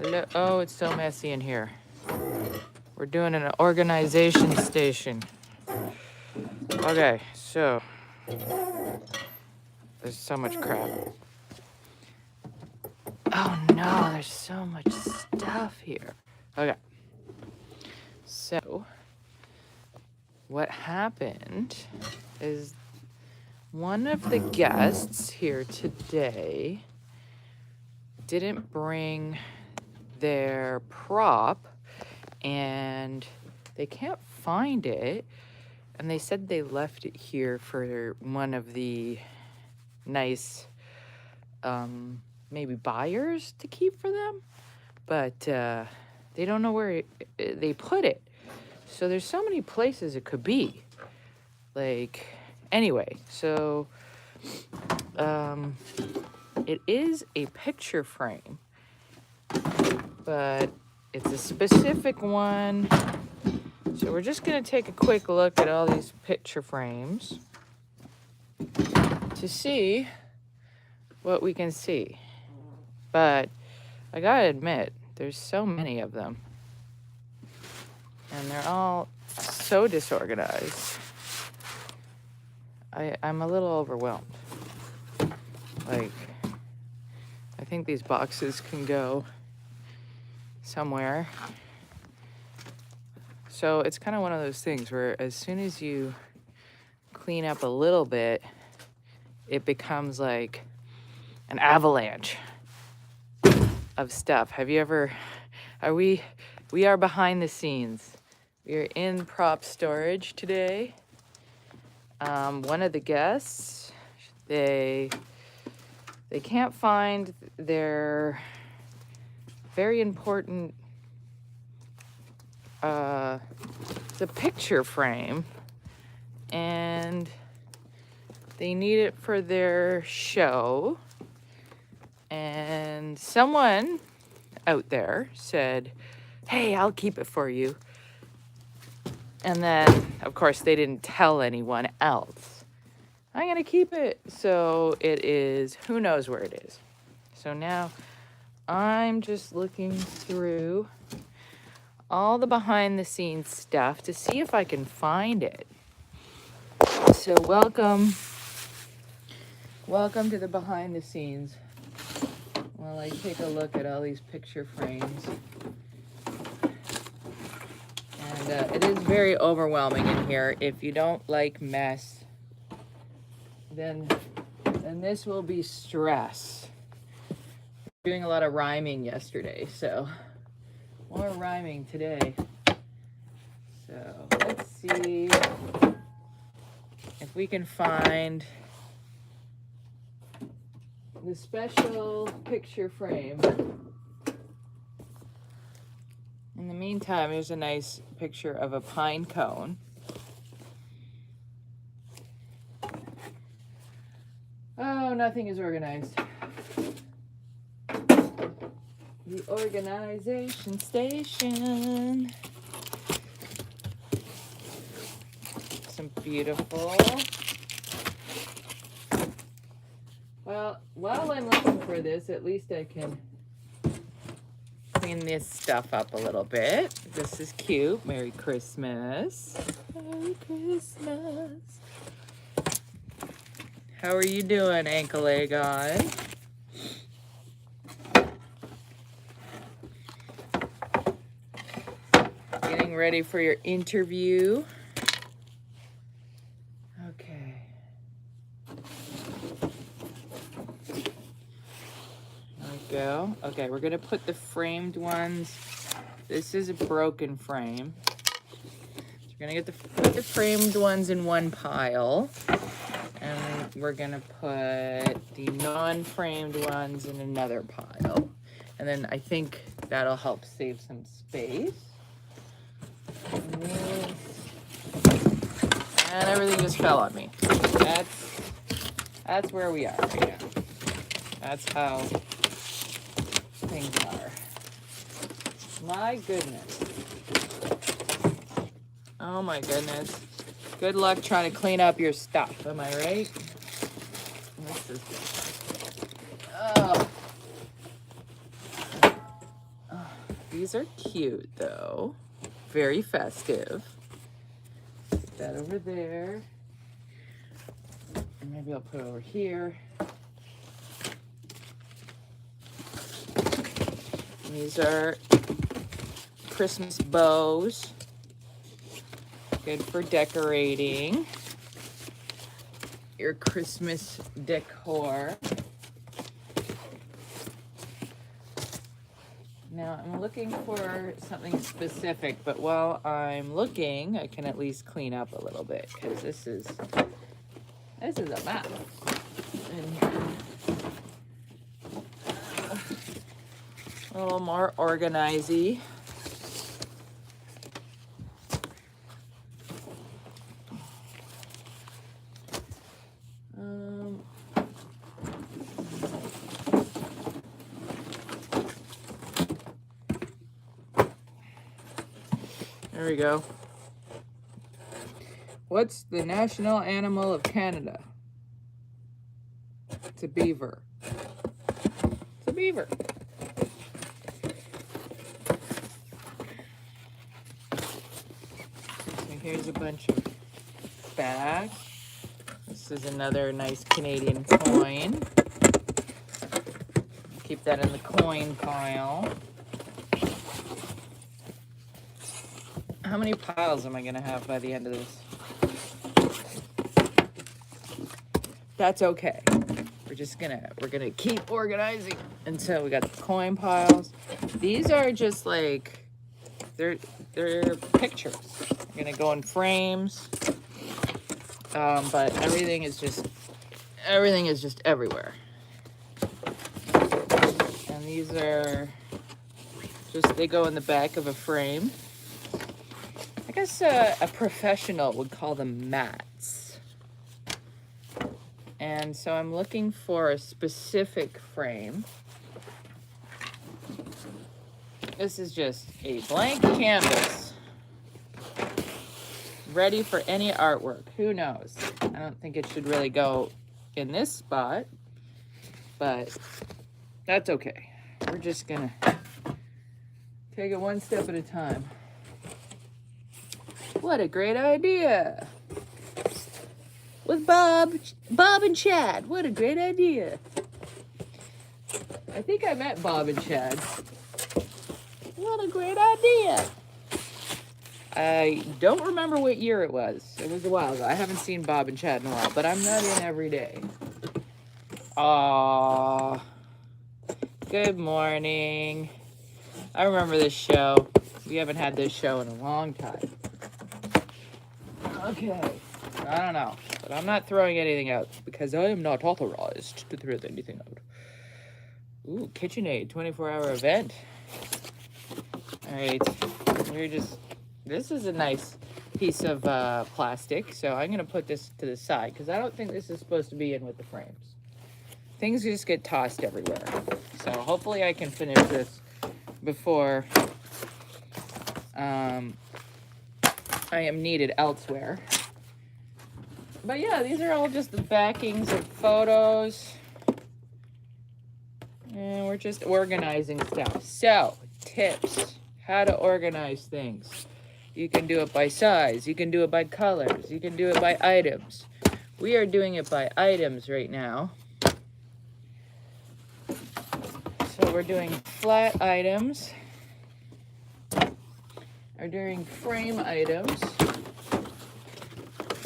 Hello. Oh, it's so messy in here. We're doing an organization station. Okay, so there's so much crap. Oh no, there's so much stuff here. Okay. So what happened is one of the guests here today didn't bring their prop and they can't find it, and they said they left it here for one of the nice maybe buyers to keep for them, but they don't know where they put it. So there's so many places it could be. Like, anyway, so it is a picture frame, but it's a specific one. So we're just gonna take a quick look at all these picture frames to see what we can see. But I gotta admit, there's so many of them, and they're all so disorganized. I'm a little overwhelmed. Like, I think these boxes can go somewhere. So it's kind of one of those things where as soon as you clean up a little bit, it becomes like an avalanche of stuff. Have you ever, we are behind the scenes. We are in prop storage today. One of the guests, they can't find their very important the picture frame, and they need it for their show. And someone out there said, "Hey, I'll keep it for you." And then, of course, they didn't tell anyone else. I'm gonna keep it. So it is, who knows where it is. So now I'm just looking through all the behind the scenes stuff to see if I can find it. So welcome to the behind the scenes while I take a look at all these picture frames. And it is very overwhelming in here. If you don't like mess, then this will be stress. Doing a lot of rhyming yesterday, so more rhyming today. So let's see if we can find the special picture frame. In the meantime, here's a nice picture of a pine cone. Oh, nothing is organized. The organization station. Some beautiful. Well, while I'm looking for this, at least I can clean this stuff up a little bit. This is cute. Merry Christmas. Merry Christmas. How are you doing, ankle leg on? Getting ready for your interview. Okay. There we go. Okay, we're gonna put the framed ones. This is a broken frame. So we're gonna put the framed ones in one pile. And we're gonna put the non-framed ones in another pile. And then I think that'll help save some space. And everything just fell on me. That's where we are right now. That's how things are. My goodness. Oh my goodness. Good luck trying to clean up your stuff, am I right? This is good. Oh. These are cute though. Very festive. Put that over there. And maybe I'll put it over here. These are Christmas bows. Good for decorating your Christmas decor. Now I'm looking for something specific, but while I'm looking, I can at least clean up a little bit because this is a mess. And a little more organizey. There we go. What's the national animal of Canada? It's a beaver. It's a beaver. So here's a bunch of bags. This is another nice Canadian coin. Keep that in the coin pile. How many piles am I gonna have by the end of this? That's okay. We're gonna keep organizing until we got the coin piles. These are just like they're pictures. They're gonna go in frames. But everything is just everywhere. And these are just, they go in the back of a frame. I guess a professional would call them mats. And so I'm looking for a specific frame. This is just a blank canvas, ready for any artwork. Who knows? I don't think it should really go in this spot, but that's okay. We're just gonna take it one step at a time. What a great idea. With Bob and Chad. What a great idea. I think I met Bob and Chad. What a great idea. I don't remember what year it was. It was a while ago. I haven't seen Bob and Chad in a while, but I'm not in every day. Aww. Good morning. I remember this show. We haven't had this show in a long time. Okay. I don't know. But I'm not throwing anything out because I am not authorized to throw anything out. Ooh, KitchenAid 24-hour event. All right. This is a nice piece of plastic, so I'm going to put this to the side because I don't think this is supposed to be in with the frames. Things just get tossed everywhere. So hopefully I can finish this before I am needed elsewhere. But yeah, these are all just the backings of photos. And we're just organizing stuff. So, tips. How to organize things. You can do it by size. You can do it by colors. You can do it by items. We are doing it by items right now. So we're doing flat items. We're doing frame items.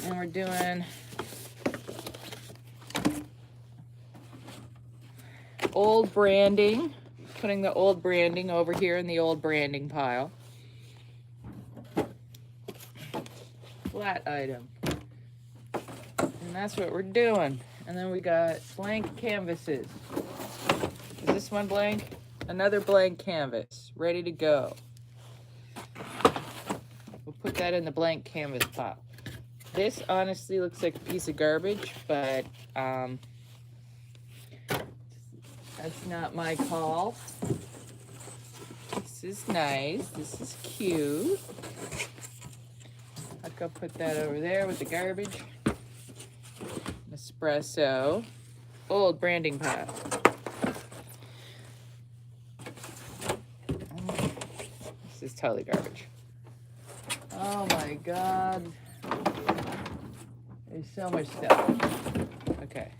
And we're doing old branding. Putting the old branding over here in the old branding pile. Flat item. And that's what we're doing. And then we got blank canvases. Is this one blank? Another blank canvas. Ready to go. We'll put that in the blank canvas pile. This honestly looks like a piece of garbage, but that's not my call. This is nice. This is cute. I could put that over there with the garbage. Espresso. Old branding pile. This is totally garbage. Oh my God. There's so much stuff. Okay.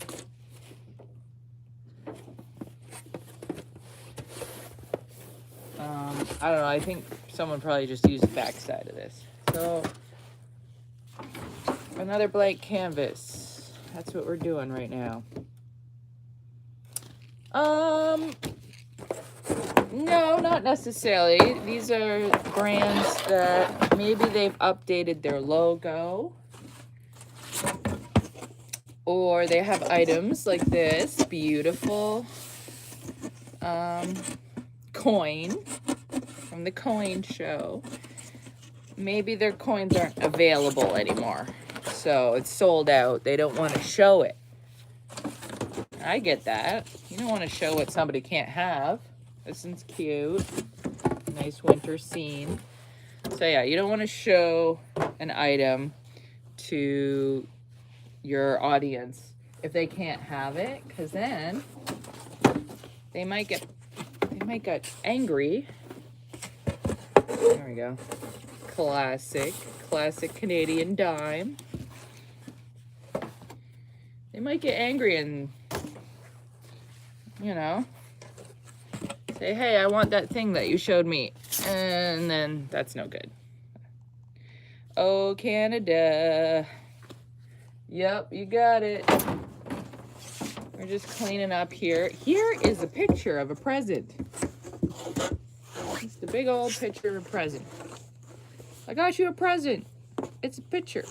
I don't know. I think someone probably just used the back side of this. So, another blank canvas. That's what we're doing right now. No, not necessarily. These are brands that maybe they've updated their logo, or they have items like this beautiful coin from the coin show. Maybe their coins aren't available anymore, so it's sold out. They don't want to show it. I get that. You don't want to show what somebody can't have. This one's cute. Nice winter scene. So yeah, you don't want to show an item to your audience if they can't have it, because then they might get angry. There we go. Classic Canadian dime. They might get angry and, you know, say, hey, I want that thing that you showed me. And then that's no good. Oh, Canada. Yep, you got it. We're just cleaning up here. Here is a picture of a present. It's the big old picture of a present. I got you a present. It's a picture.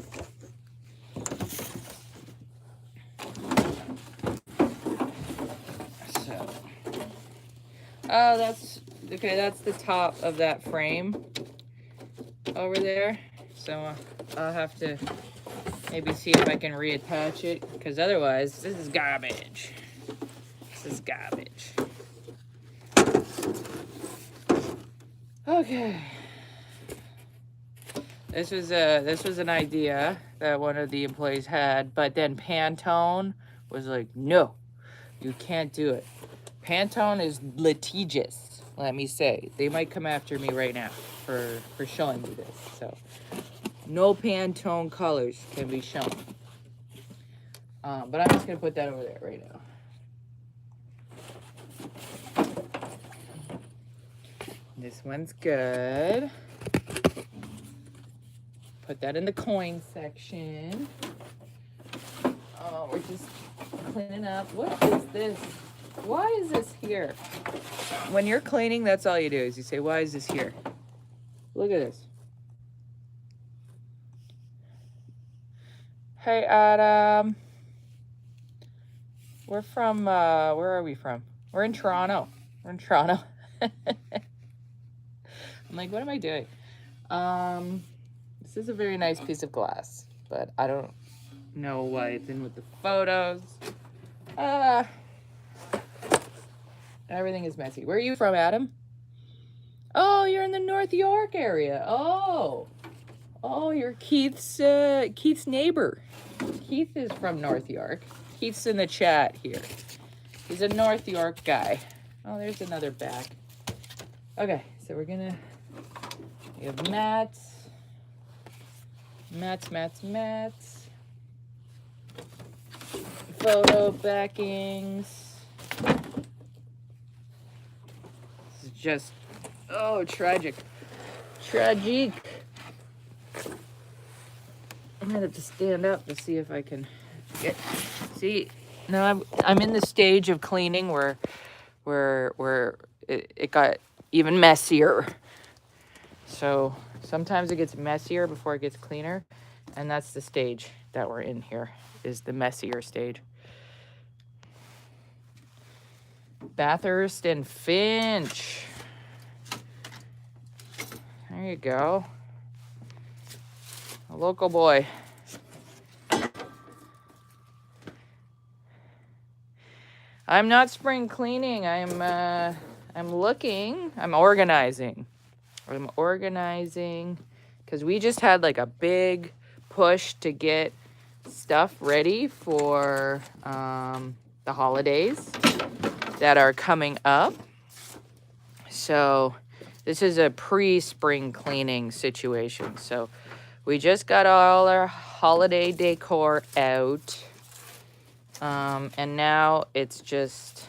So, oh, that's okay. That's the top of that frame over there. So I'll have to maybe see if I can reattach it, because otherwise this is garbage. This is garbage. Okay. This was an idea that one of the employees had, but then Pantone was like, no, you can't do it. Pantone is litigious, let me say. They might come after me right now for showing me this. So no Pantone colors can be shown. But I'm just gonna put that over there right now. This one's good. Put that in the coin section. Oh, we're just cleaning up. What is this? Why is this here? When you're cleaning, that's all you do is you say, why is this here? Look at this. Hey, Adam. We're from, where are we from? We're in Toronto. We're in Toronto. I'm like, what am I doing? This is a very nice piece of glass, but I don't know why it's in with the photos. Everything is messy. Where are you from, Adam? Oh, you're in the North York area. Oh, you're Keith's neighbor. Keith is from North York. Keith's in the chat here. He's a North York guy. Oh, there's another bag. Okay, so we have mats. Photo backings. This is just, oh, tragic. I'm gonna have to stand up to see if I can see. Now I'm in the stage of cleaning where it got even messier. So sometimes it gets messier before it gets cleaner, and that's the stage that we're in here, is the messier stage. Bathurst and Finch. There you go. A local boy. I'm not spring cleaning. I'm organizing. I'm organizing because we just had like a big push to get stuff ready for the holidays that are coming up. So This is a pre-spring cleaning situation. So we just got all our holiday decor out. And now it's just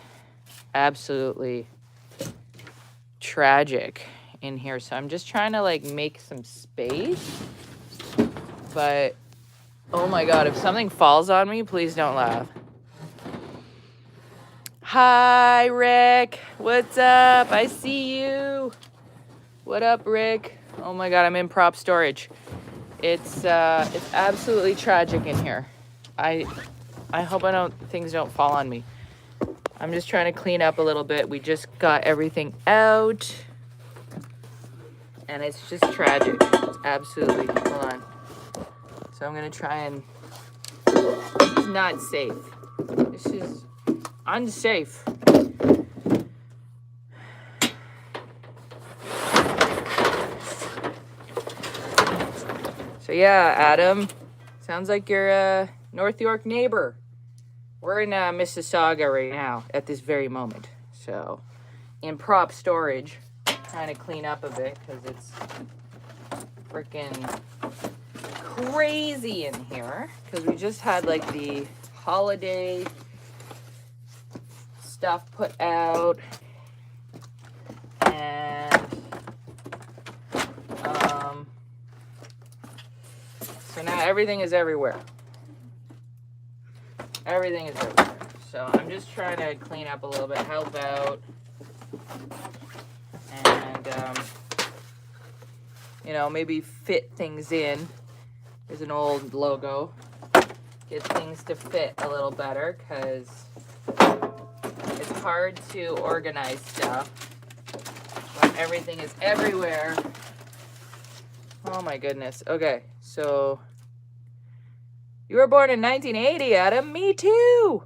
absolutely tragic in here. So I'm just trying to like make some space. But oh my God, if something falls on me, please don't laugh. Hi, Rick. What's up? I see you. What up, Rick? Oh my God, I'm in prop storage. It's absolutely tragic in here. I hope things don't fall on me. I'm just trying to clean up a little bit. We just got everything out. And it's just tragic. It's absolutely, hold on. So I'm gonna try and, this is not safe. This is unsafe. So yeah, Adam, sounds like you're a North York neighbor. We're in Mississauga right now at this very moment. So in prop storage, trying to clean up a bit because it's freaking crazy in here. Because we just had like the holiday stuff put out. And so now everything is everywhere. Everything is everywhere. So I'm just trying to clean up a little bit, help out. And, you know, maybe fit things in. There's an old logo. Get things to fit a little better because it's hard to organize stuff when everything is everywhere. Oh my goodness. Okay, so you were born in 1980, Adam. Me too.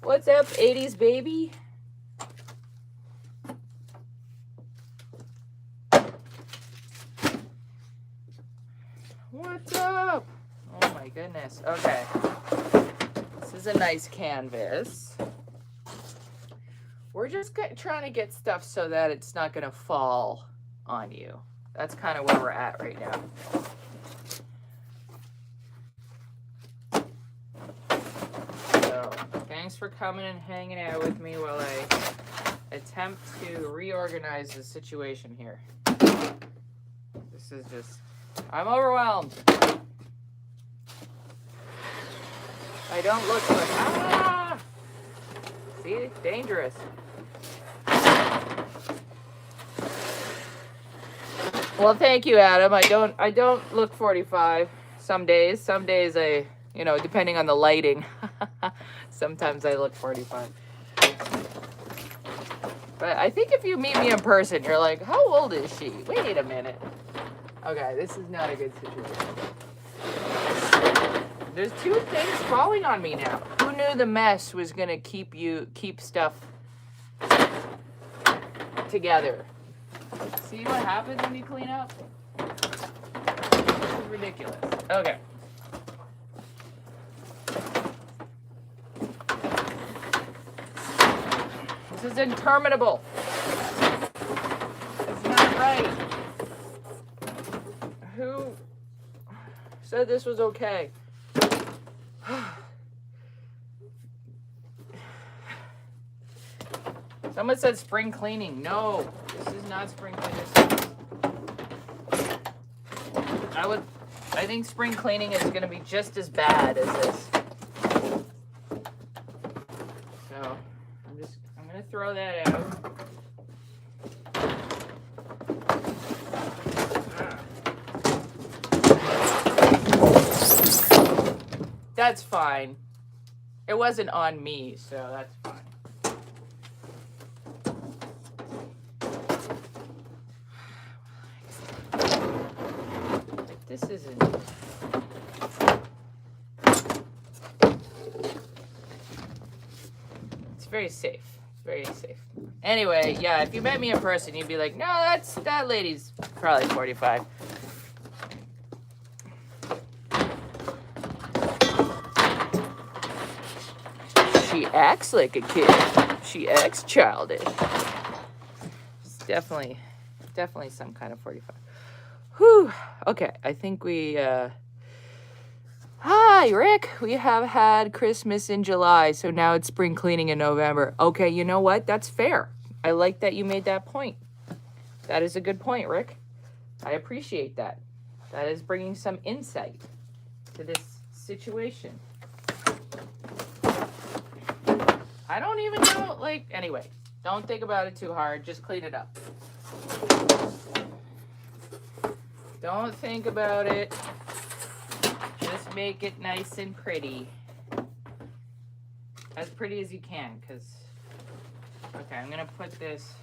What's up, 80s baby? What's up? Oh my goodness. Okay. This is a nice canvas. We're just trying to get stuff so that it's not going to fall on you. That's kind of where we're at right now. So, thanks for coming and hanging out with me while I attempt to reorganize the situation here. This is just, I'm overwhelmed. I don't look like, ah! See, dangerous. Well, thank you, Adam. I don't look 45 some days. Some days I, you know, depending on the lighting, sometimes I look 45. But I think if you meet me in person, you're like, how old is she? Wait a minute. Okay, this is not a good situation. There's two things falling on me now. Who knew the mess was gonna keep stuff together? See what happens when you clean up? This is ridiculous. Okay. This is interminable. It's not right. Who said this was okay? Someone said spring cleaning. No, this is not spring cleaning. I think spring cleaning is going to be just as bad as this. So, I'm going to throw that out. That's fine. It wasn't on me, so that's fine. This isn't. It's very safe. Very safe. Anyway, yeah, if you met me in person, you'd be like, no, that lady's probably 45. She acts like a kid. She acts childish. It's definitely definitely some kind of 45. Whew. Okay, I think we, hi, Rick. We have had Christmas in July, so now it's spring cleaning in November. Okay, you know what? That's fair. I like that you made that point. That is a good point, Rick. I appreciate that. That is bringing some insight to this situation. I don't even know, like, anyway, don't think about it too hard. Just clean it up. Don't think about it. Just make it nice and pretty. As pretty as you can, because, okay, I'm going to put this.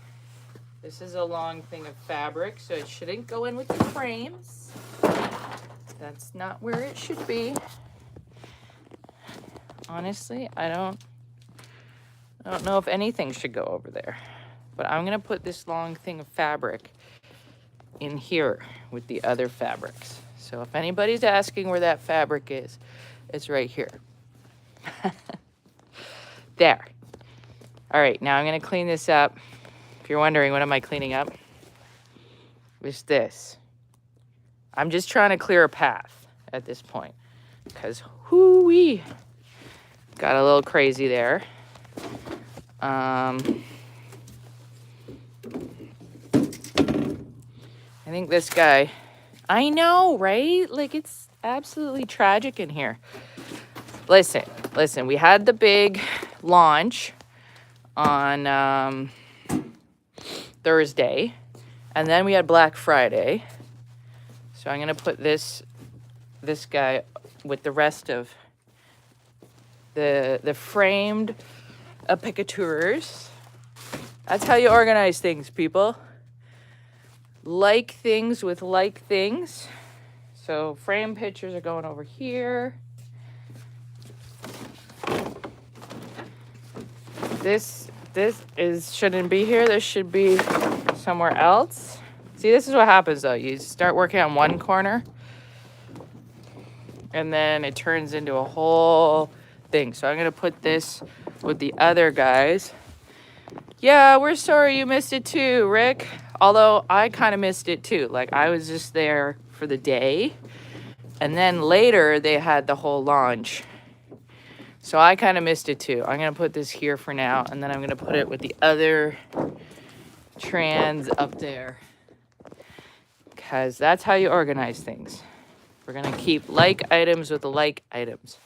This is a long thing of fabric, so it shouldn't go in with the frames. That's not where it should be. Honestly, I don't know if anything should go over there. But I'm going to put this long thing of fabric in here with the other fabrics. So if anybody's asking where that fabric is, it's right here. There. All right, now I'm going to clean this up. If you're wondering, what am I cleaning up? It's this. I'm just trying to clear a path at this point. Because, whoo-wee, got a little crazy there. I think this guy, I know, right? Like, it's absolutely tragic in here. Listen, we had the big launch on Thursday, and then we had Black Friday. So I'm going to put this guy with the rest of the framed picatures. That's how you organize things, people. Like things with like things. So frame pictures are going over here. This shouldn't be here. This should be somewhere else. See, this is what happens though. You start working on one corner and then it turns into a whole thing. So I'm going to put this with the other guys. Yeah, we're sorry you missed it too, Rick. Although I kind of missed it too. Like, I was just there for the day. And then later they had the whole launch. So I kind of missed it too. I'm going to put this here for now. And then I'm going to put it with the other trans up there. Because that's how you organize things. We're going to keep like items with like items.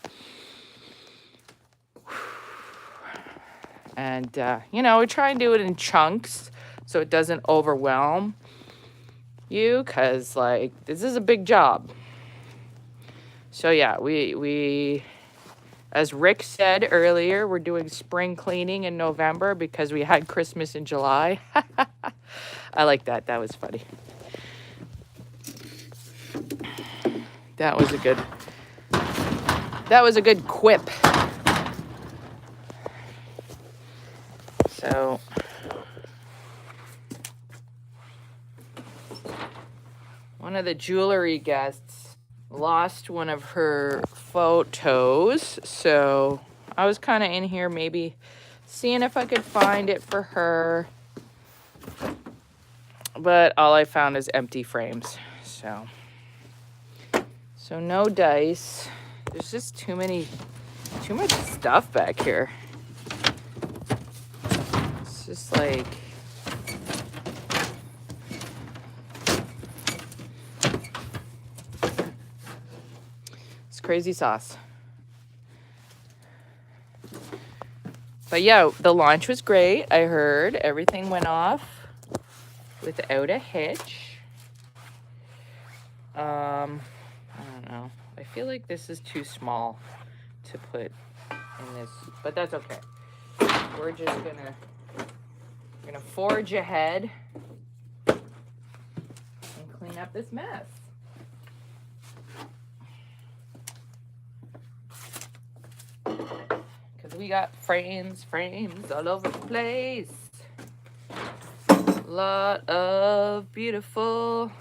And, we try and do it in chunks so it doesn't overwhelm you, because, like, this is a big job. So, yeah, we, as Rick said earlier, we're doing spring cleaning in November because we had Christmas in July. I like that. That was funny. That was a good quip. So, one of the jewelry guests lost one of her photos. So, I was kind of in here maybe seeing if I could find it for her. But all I found is empty frames. So no dice. There's just too much stuff back here. It's just like, it's crazy sauce. But yeah, the launch was great. I heard everything went off without a hitch. I don't know. I feel like this is too small to put in this, but that's okay. We're just gonna forge ahead and clean up this mess. Because we got frames all over the place. A lot of beautiful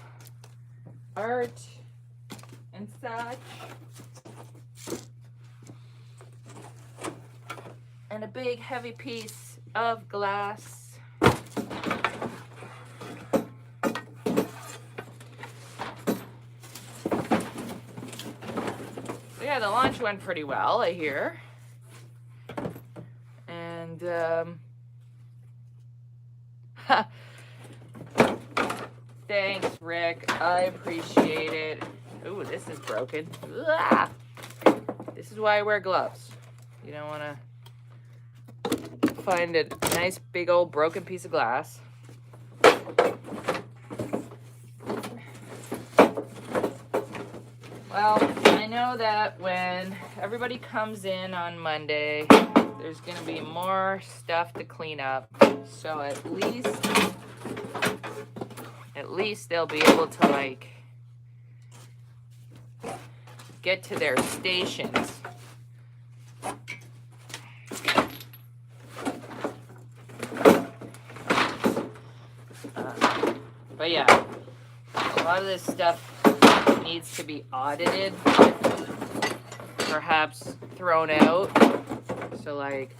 art and such. And a big heavy piece of glass. yeah, the launch went pretty well, I hear. And, thanks, Rick. I appreciate it. Ooh, this is broken. Ah! This is why I wear gloves. You don't want to find a nice big old broken piece of glass. Well, I know that when everybody comes in on Monday, there's going to be more stuff to clean up. So at least they'll be able to, like, get to their stations. But yeah, a lot of this stuff needs to be audited, perhaps thrown out. So, like,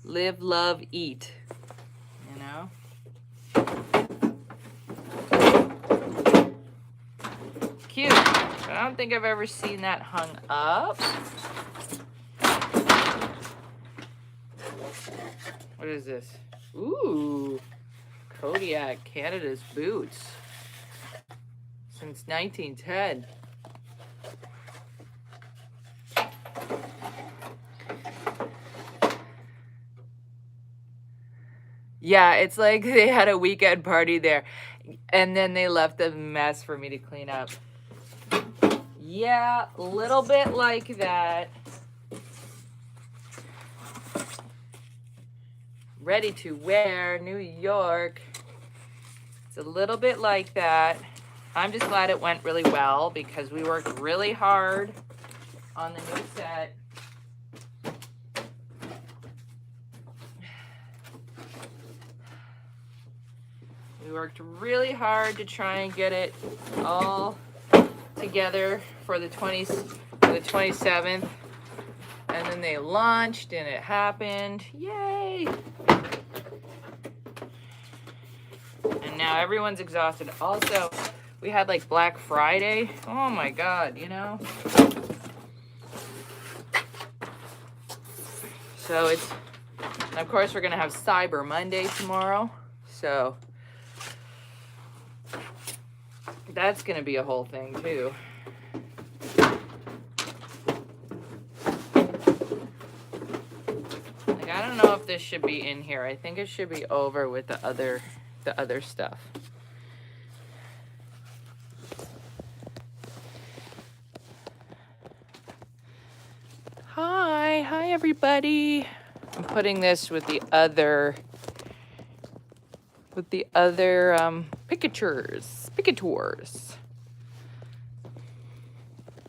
live, love, eat, you know? Cute. I don't think I've ever seen that hung up. What is this? Ooh, Kodiak, Canada's boots. Since 1910. Yeah, it's like they had a weekend party there, and then they left a mess for me to clean up. Yeah, a little bit like that. Ready to wear, New York. It's a little bit like that. I'm just glad it went really well because we worked really hard on the new set. We worked really hard to try and get it all together for the 27th. And then they launched and it happened. Yay! And now everyone's exhausted. Also, we had like Black Friday. Oh my God, you know? So it's, and of course we're gonna have Cyber Monday tomorrow. So that's gonna be a whole thing too. Like, I don't know if this should be in here. I think it should be over with the other stuff. Hi everybody. I'm putting this with the other picatures.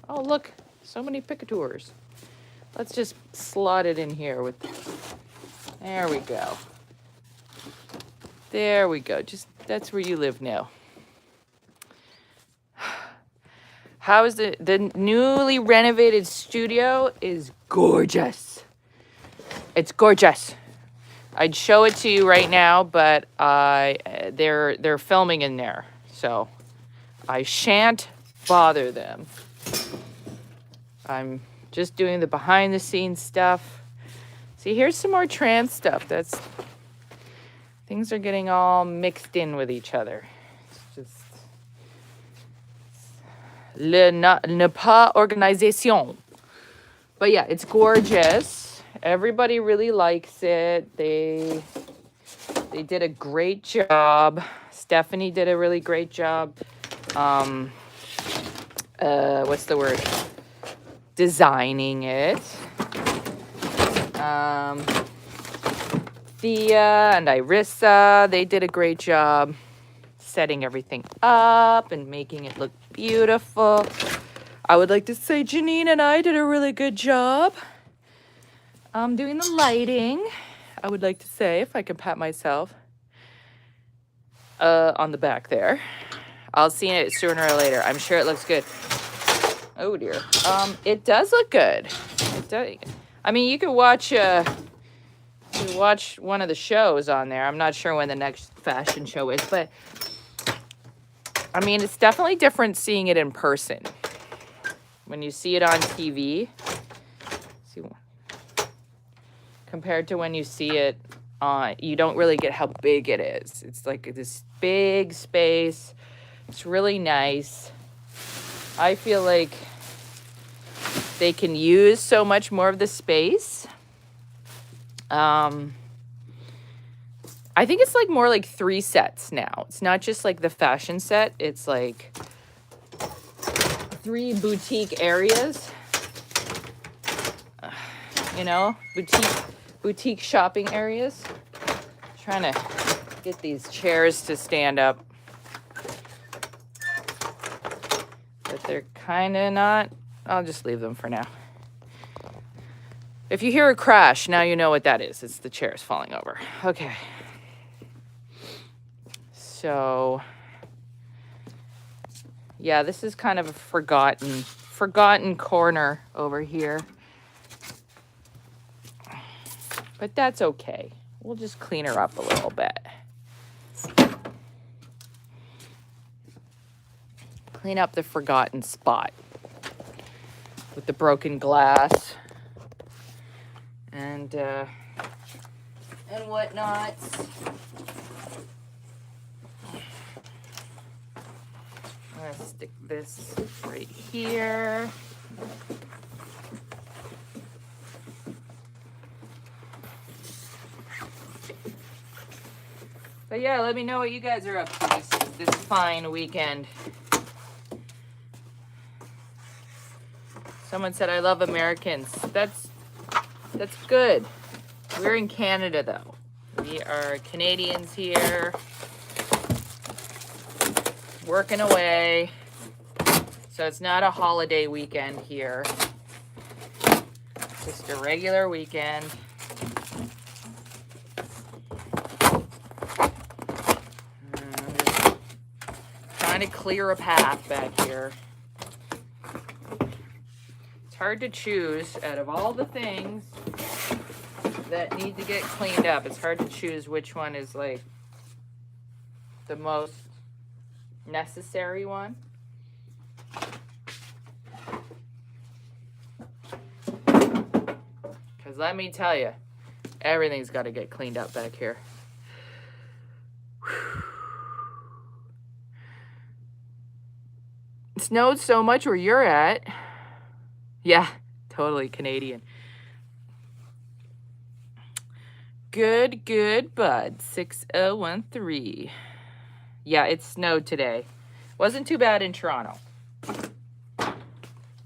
Oh, look, so many picatures. Let's just slot it in here with, there we go. There we go. Just, that's where you live now. How is the newly renovated studio is gorgeous. It's gorgeous. I'd show it to you right now, but they're filming in there, so I shan't bother them. I'm just doing the behind the scenes stuff. See, here's some more trans stuff. That's, things are getting all mixed in with each other. It's just ne pas organisation. But yeah, it's gorgeous. Everybody really likes it. They did a great job. Stephanie did a really great job. What's the word? Designing it. Thea and Irissa, they did a great job setting everything up and making it look beautiful. I would like to say Janine and I did a really good job doing the lighting. I would like to say, if I can pat myself on the back there. I'll see it sooner or later. I'm sure it looks good. Oh dear. It does look good. It does. I mean, you could watch one of the shows on there. I'm not sure when the next fashion show is, but I mean, it's definitely different seeing it in person. when you see it on TV, see, compared to when you see it on, you don't really get how big it is. It's like this big space. It's really nice. I feel like they can use so much more of the space. I think it's like more like 3 sets now. It's not just like the fashion set. It's like 3 boutique areas. You know, boutique shopping areas. Trying to get these chairs to stand up. But they're kind of not. I'll just leave them for now. If you hear a crash, now you know what that is. It's the chairs falling over. Okay. So, yeah, this is kind of a forgotten corner over here. But that's okay. We'll just clean her up a little bit. Clean up the forgotten spot with the broken glass and whatnot. I'm gonna stick this right here. But yeah, let me know what you guys are up to this fine weekend. Someone said I love Americans. That's good. We're in Canada though. We are Canadians here, working away. So it's not a holiday weekend here. Just a regular weekend. Just trying to clear a path back here. It's hard to choose out of all the things that need to get cleaned up. It's hard to choose which one is like the most necessary one. Because let me tell you, everything's got to get cleaned up back here. It snowed so much where you're at. Yeah, totally Canadian. Good, bud. 6013. Yeah, it snowed today. Wasn't too bad in Toronto.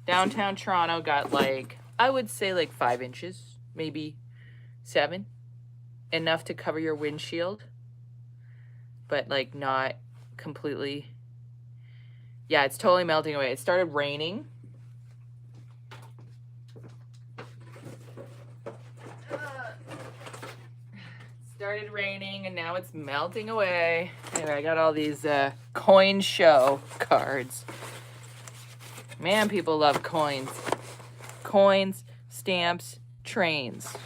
Downtown Toronto got like, I would say like 5 inches, maybe 7. Enough to cover your windshield, but like not completely. Yeah, it's totally melting away. It started raining. Started raining and now it's melting away. Anyway, I got all these coin show cards. Man, people love coins. Coins, stamps, trains.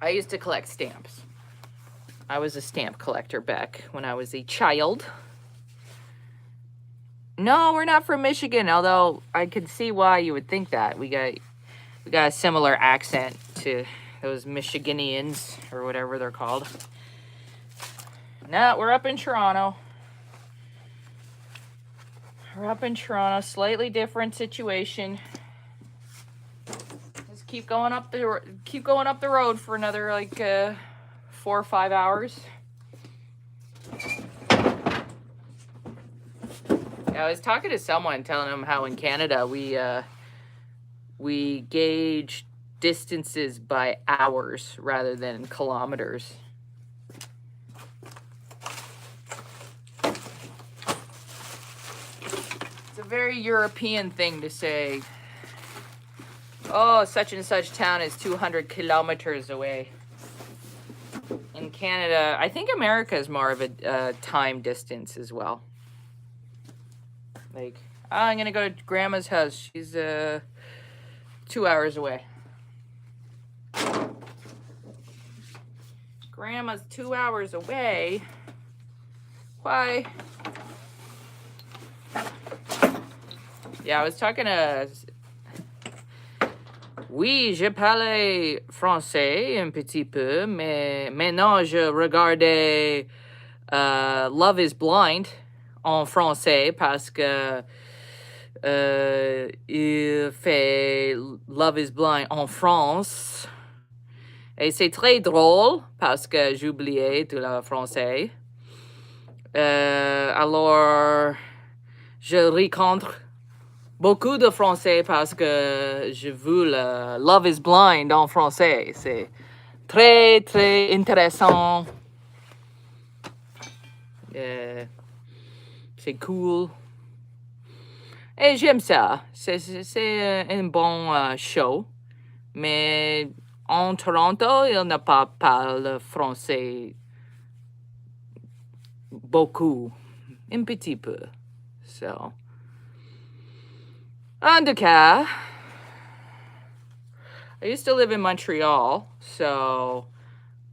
I used to collect stamps. I was a stamp collector back when I was a child. No, we're not from Michigan, although I could see why you would think that. We got a similar accent to those Michiganians or whatever they're called. No, we're up in Toronto. We're up in Toronto, slightly different situation. Just keep going up the road for another like 4 or 5 hours. I was talking to someone, telling them how in Canada we gauge distances by hours rather than kilometers. It's a very European thing to say, oh, such and such town is 200 kilometers away. In Canada, I think America is more of a time distance as well. Like, oh, I'm gonna go to grandma's house. She's 2 hours away. Grandma's 2 hours away. why. Yeah, I was talking to... Oui, je parlais français un petit peu, mais maintenant je regardais Love is Blind en français parce que il fait Love is Blind en France. Et c'est très drôle parce que j'oubliais tout le français. Alors, je rencontre beaucoup de français parce que je veux le Love is Blind en français. C'est très, très intéressant. C'est cool. Et j'aime ça. C'est un bon show. Mais en Toronto, il n'a pas parlé français beaucoup. Un petit peu. So. En tout cas, I used to live in Montreal, so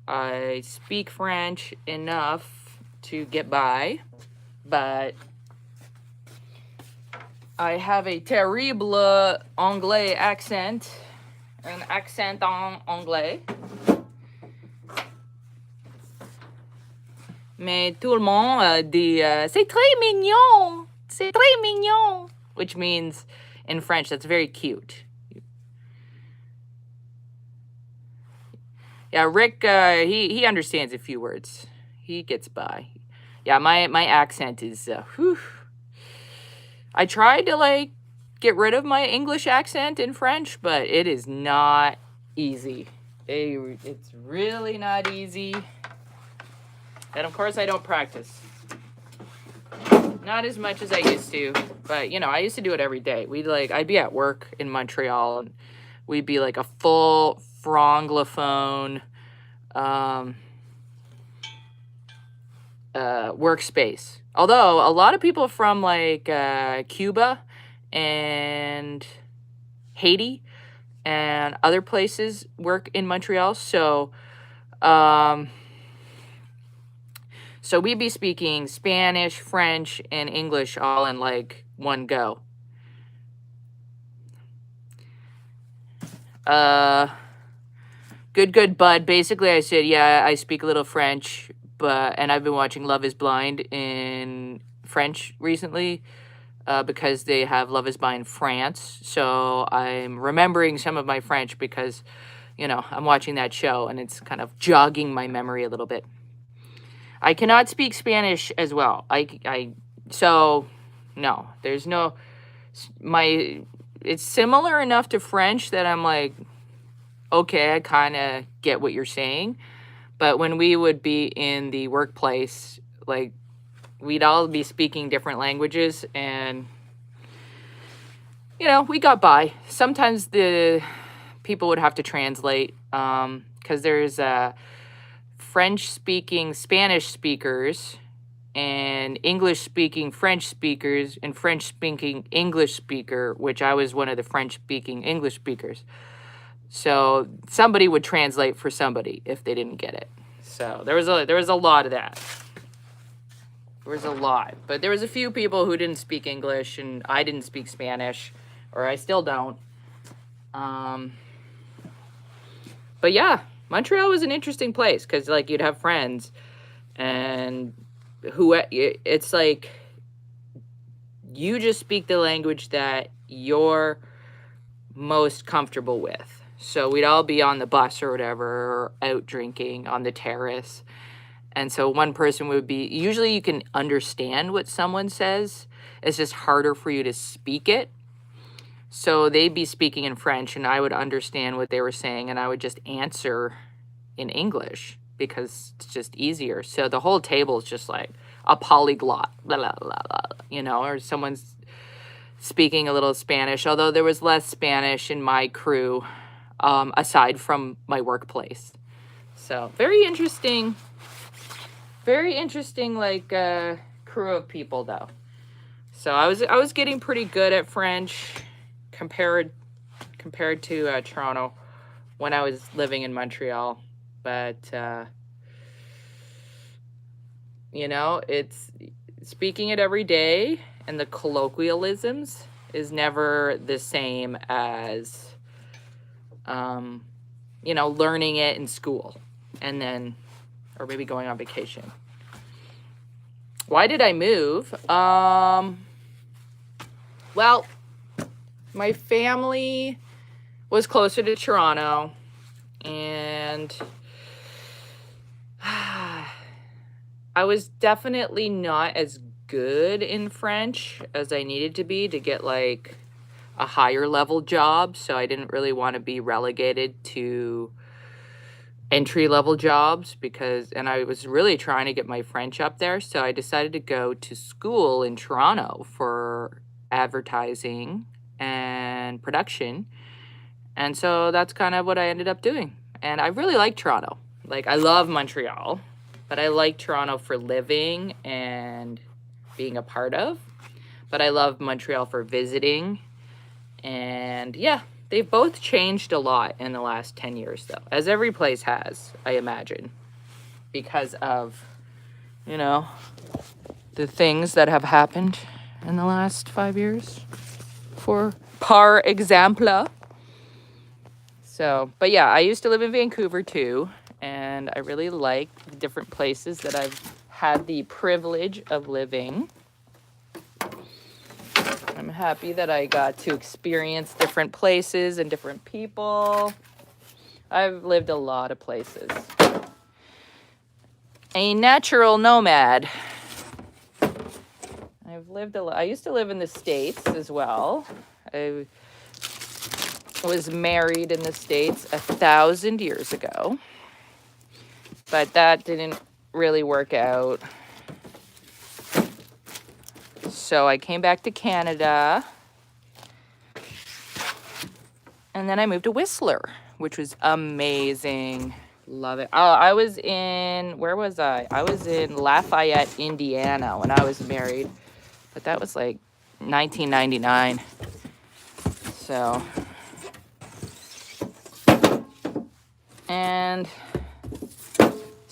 I speak French enough to get by, but I have a terrible anglais accent, an accent en anglais. Mais tout le monde dit c'est très mignon, c'est très mignon, which means in French that's very cute. Yeah, Rick, he understands a few words. He gets by. Yeah, my accent is, whew. I tried to, get rid of my English accent in French, but it is not easy. It's really not easy. And, of course, I don't practice. Not as much as I used to. But, I used to do it every day. I'd be at work in Montreal, and we'd be, a full Franglophone workspace. Although a lot of people from Cuba and Haiti and other places work in Montreal, so we'd be speaking Spanish, French, and English all in one go. Good, bud. Basically, I said, yeah, I speak a little French, and I've been watching Love is Blind in French recently because they have Love is Blind France. So I'm remembering some of my French because, I'm watching that show and it's kind of jogging my memory a little bit. I cannot speak Spanish as well. So no, there's no, it's similar enough to French that I'm okay, I kind of get what you're saying. But when we would be in the workplace, we'd all be speaking different languages and, we got by. Sometimes the people would have to translate because there's French-speaking Spanish speakers and English-speaking French speakers and French-speaking English speaker, which I was one of the French-speaking English speakers. So somebody would translate for somebody if they didn't get it. So there was a lot of that. There was a lot. But there was a few people who didn't speak English, and I didn't speak Spanish, or I still don't. But yeah, Montreal was an interesting place because you'd have friends, and it's you just speak the language that you're most comfortable with. So we'd all be on the bus or whatever, or out drinking on the terrace. And so one person would be, usually you can understand what someone says. It's just harder for you to speak it. So they'd be speaking in French and I would understand what they were saying and I would just answer in English because it's just easier. So the whole table is just a polyglot, blah, blah, blah, blah, or someone's speaking a little Spanish, although there was less Spanish in my crew aside from my workplace. So very interesting crew of people though. So I was getting pretty good at French compared to Toronto when I was living in Montreal, but it's speaking it every day, and the colloquialisms is never the same as, learning it in school and then, or maybe going on vacation. Why did I move? Well, my family was closer to Toronto, and I was definitely not as good in French as I needed to be to get like a higher level job. So I didn't really want to be relegated to entry level jobs and I was really trying to get my French up there. So I decided to go to school in Toronto for advertising and production. And so that's kind of what I ended up doing. And I really like Toronto. Like, I love Montreal, but I like Toronto for living and being a part of. But I love Montreal for visiting. And yeah, they've both changed a lot in the last 10 years, though, as every place has, I imagine, because of, the things that have happened in the last 5 years, for par exemple. So, but yeah, I used to live in Vancouver too, and I really like the different places that I've had the privilege of living. I'm happy that I got to experience different places and different people. I've lived a lot of places. A natural nomad. I used to live in the States as well. I was married in the States 1,000 years ago, but that didn't really work out. So I came back to Canada, and then I moved to Whistler, which was amazing. Love it. I was in, where was I? I was in Lafayette, Indiana when I was married, but that was like 1999.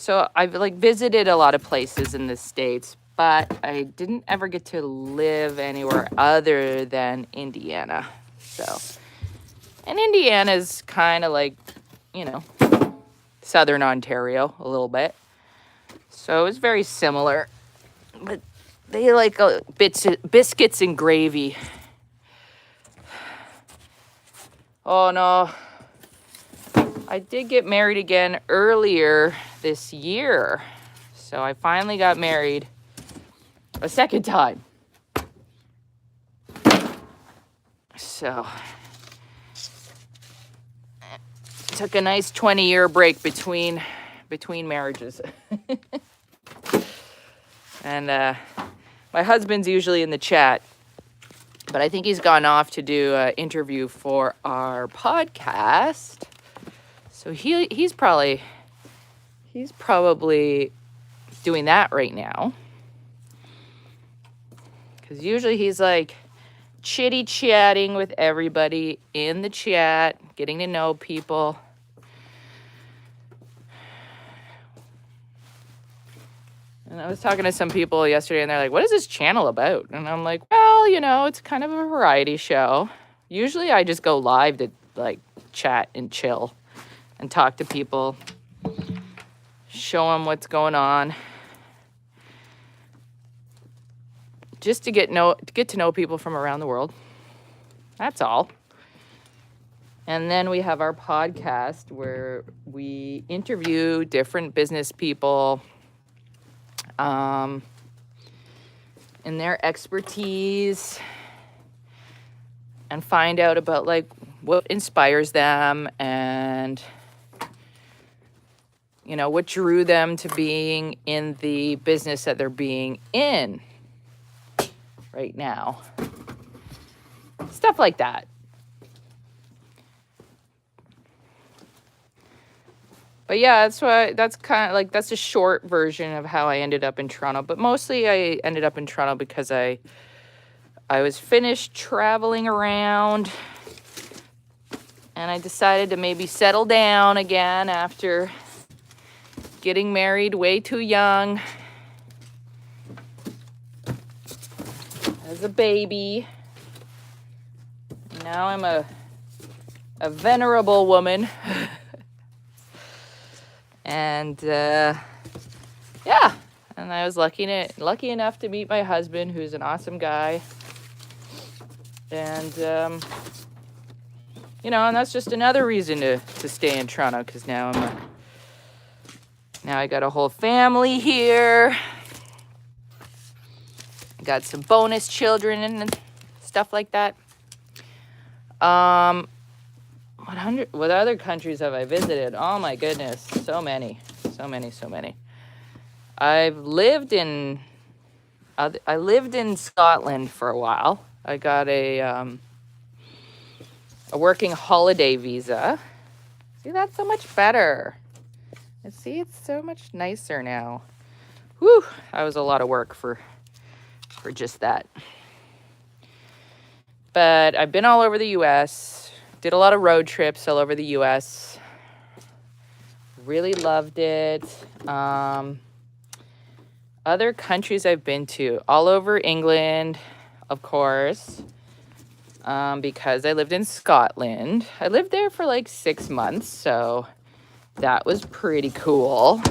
So I've like visited a lot of places in the States, but I didn't ever get to live anywhere other than Indiana. And Indiana's kind of like, Southern Ontario a little bit. So it was very similar, but they like biscuits and gravy. Oh no. I did get married again earlier this year. So I finally got married a second time. So took a nice 20-year break between marriages. And my husband's usually in the chat, but I think he's gone off to do an interview for our podcast. So he's probably doing that right now. Because usually he's like chitty-chatting with everybody in the chat, getting to know people. And I was talking to some people yesterday, and they're like, what is this channel about? And I'm like, well, it's kind of a variety show. Usually I just go live to like chat and chill and talk to people, show them what's going on, just to get to know people from around the world. That's all. And then we have our podcast where we interview different business people in their expertise and find out about like what inspires them and what drew them to being in the business that they're being in right now. Stuff like that. But yeah, that's kind of like, that's a short version of how I ended up in Toronto. But mostly I ended up in Toronto because I was finished traveling around, and I decided to maybe settle down again after getting married way too young as a baby. Now I'm a venerable woman. And yeah, and I was lucky enough to meet my husband, who's an awesome guy. And and that's just another reason to stay in Toronto, because now I got a whole family here. I got some bonus children and stuff like that. What other countries have I visited? Oh my goodness, so many. I lived in Scotland for a while. I got a working holiday visa. See, that's so much better. And see, it's so much nicer now. Whew, that was a lot of work for just that. But I've been all over the U.S., did a lot of road trips all over the U.S., really loved it. Other countries I've been to, all over England, of course, because I lived in Scotland. I lived there for like 6 months, so that was pretty cool.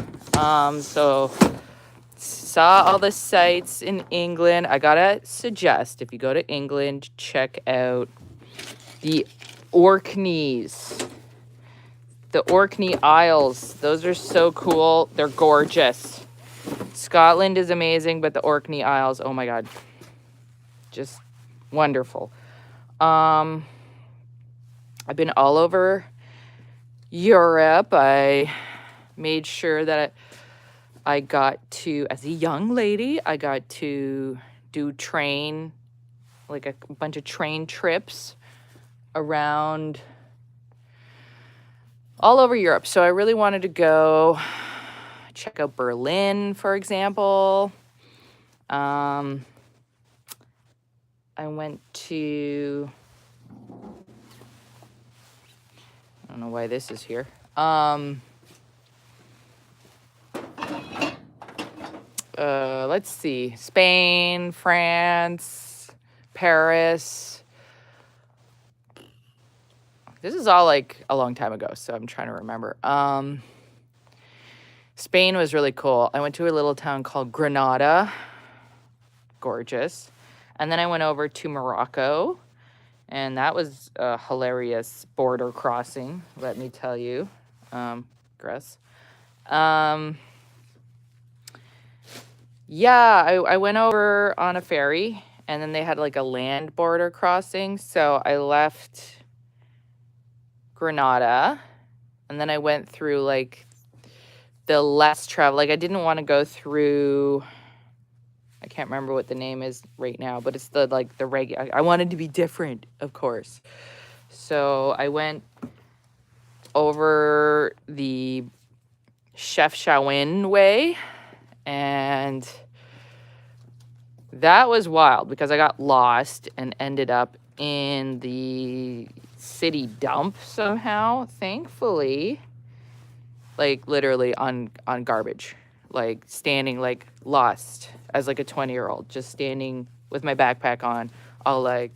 So saw all the sights in England. I gotta suggest, if you go to England, check out the Orkneys. The Orkney Isles. Those are so cool. They're gorgeous. Scotland is amazing, but the Orkney Isles, oh my God, just wonderful. I've been all over Europe. I made sure that I got to, as a young lady, I got to do like a bunch of train trips around all over Europe. So I really wanted to go check out Berlin, for example. I went to, I don't know why this is here. Let's see, Spain, France, Paris. This is all like a long time ago, so I'm trying to remember. Spain was really cool. I went to a little town called Granada. Gorgeous. And then I went over to Morocco, and that was a hilarious border crossing, let me tell you. Grass. Yeah, I went over on a ferry, and then they had like a land border crossing. So I left Granada, and then I went through like the less travel. Like I didn't want to go through, I can't remember what the name is right now, but it's the regular. I wanted to be different, of course. So I went over the Chefchaouen way, and that was wild because I got lost and ended up in the city dump somehow, thankfully. Like literally on garbage, like standing like lost as like a 20-year-old, just standing with my backpack on, all like,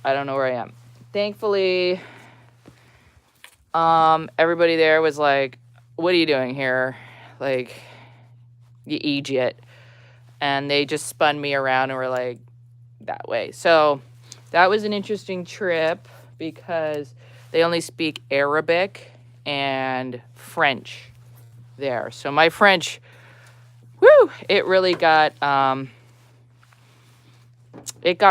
I don't know where I am. Thankfully, everybody there was like, what are you doing here? Like, you idiot. And they just spun me around and were like, that way. So that was an interesting trip because they only speak Arabic and French there. So my French, it really got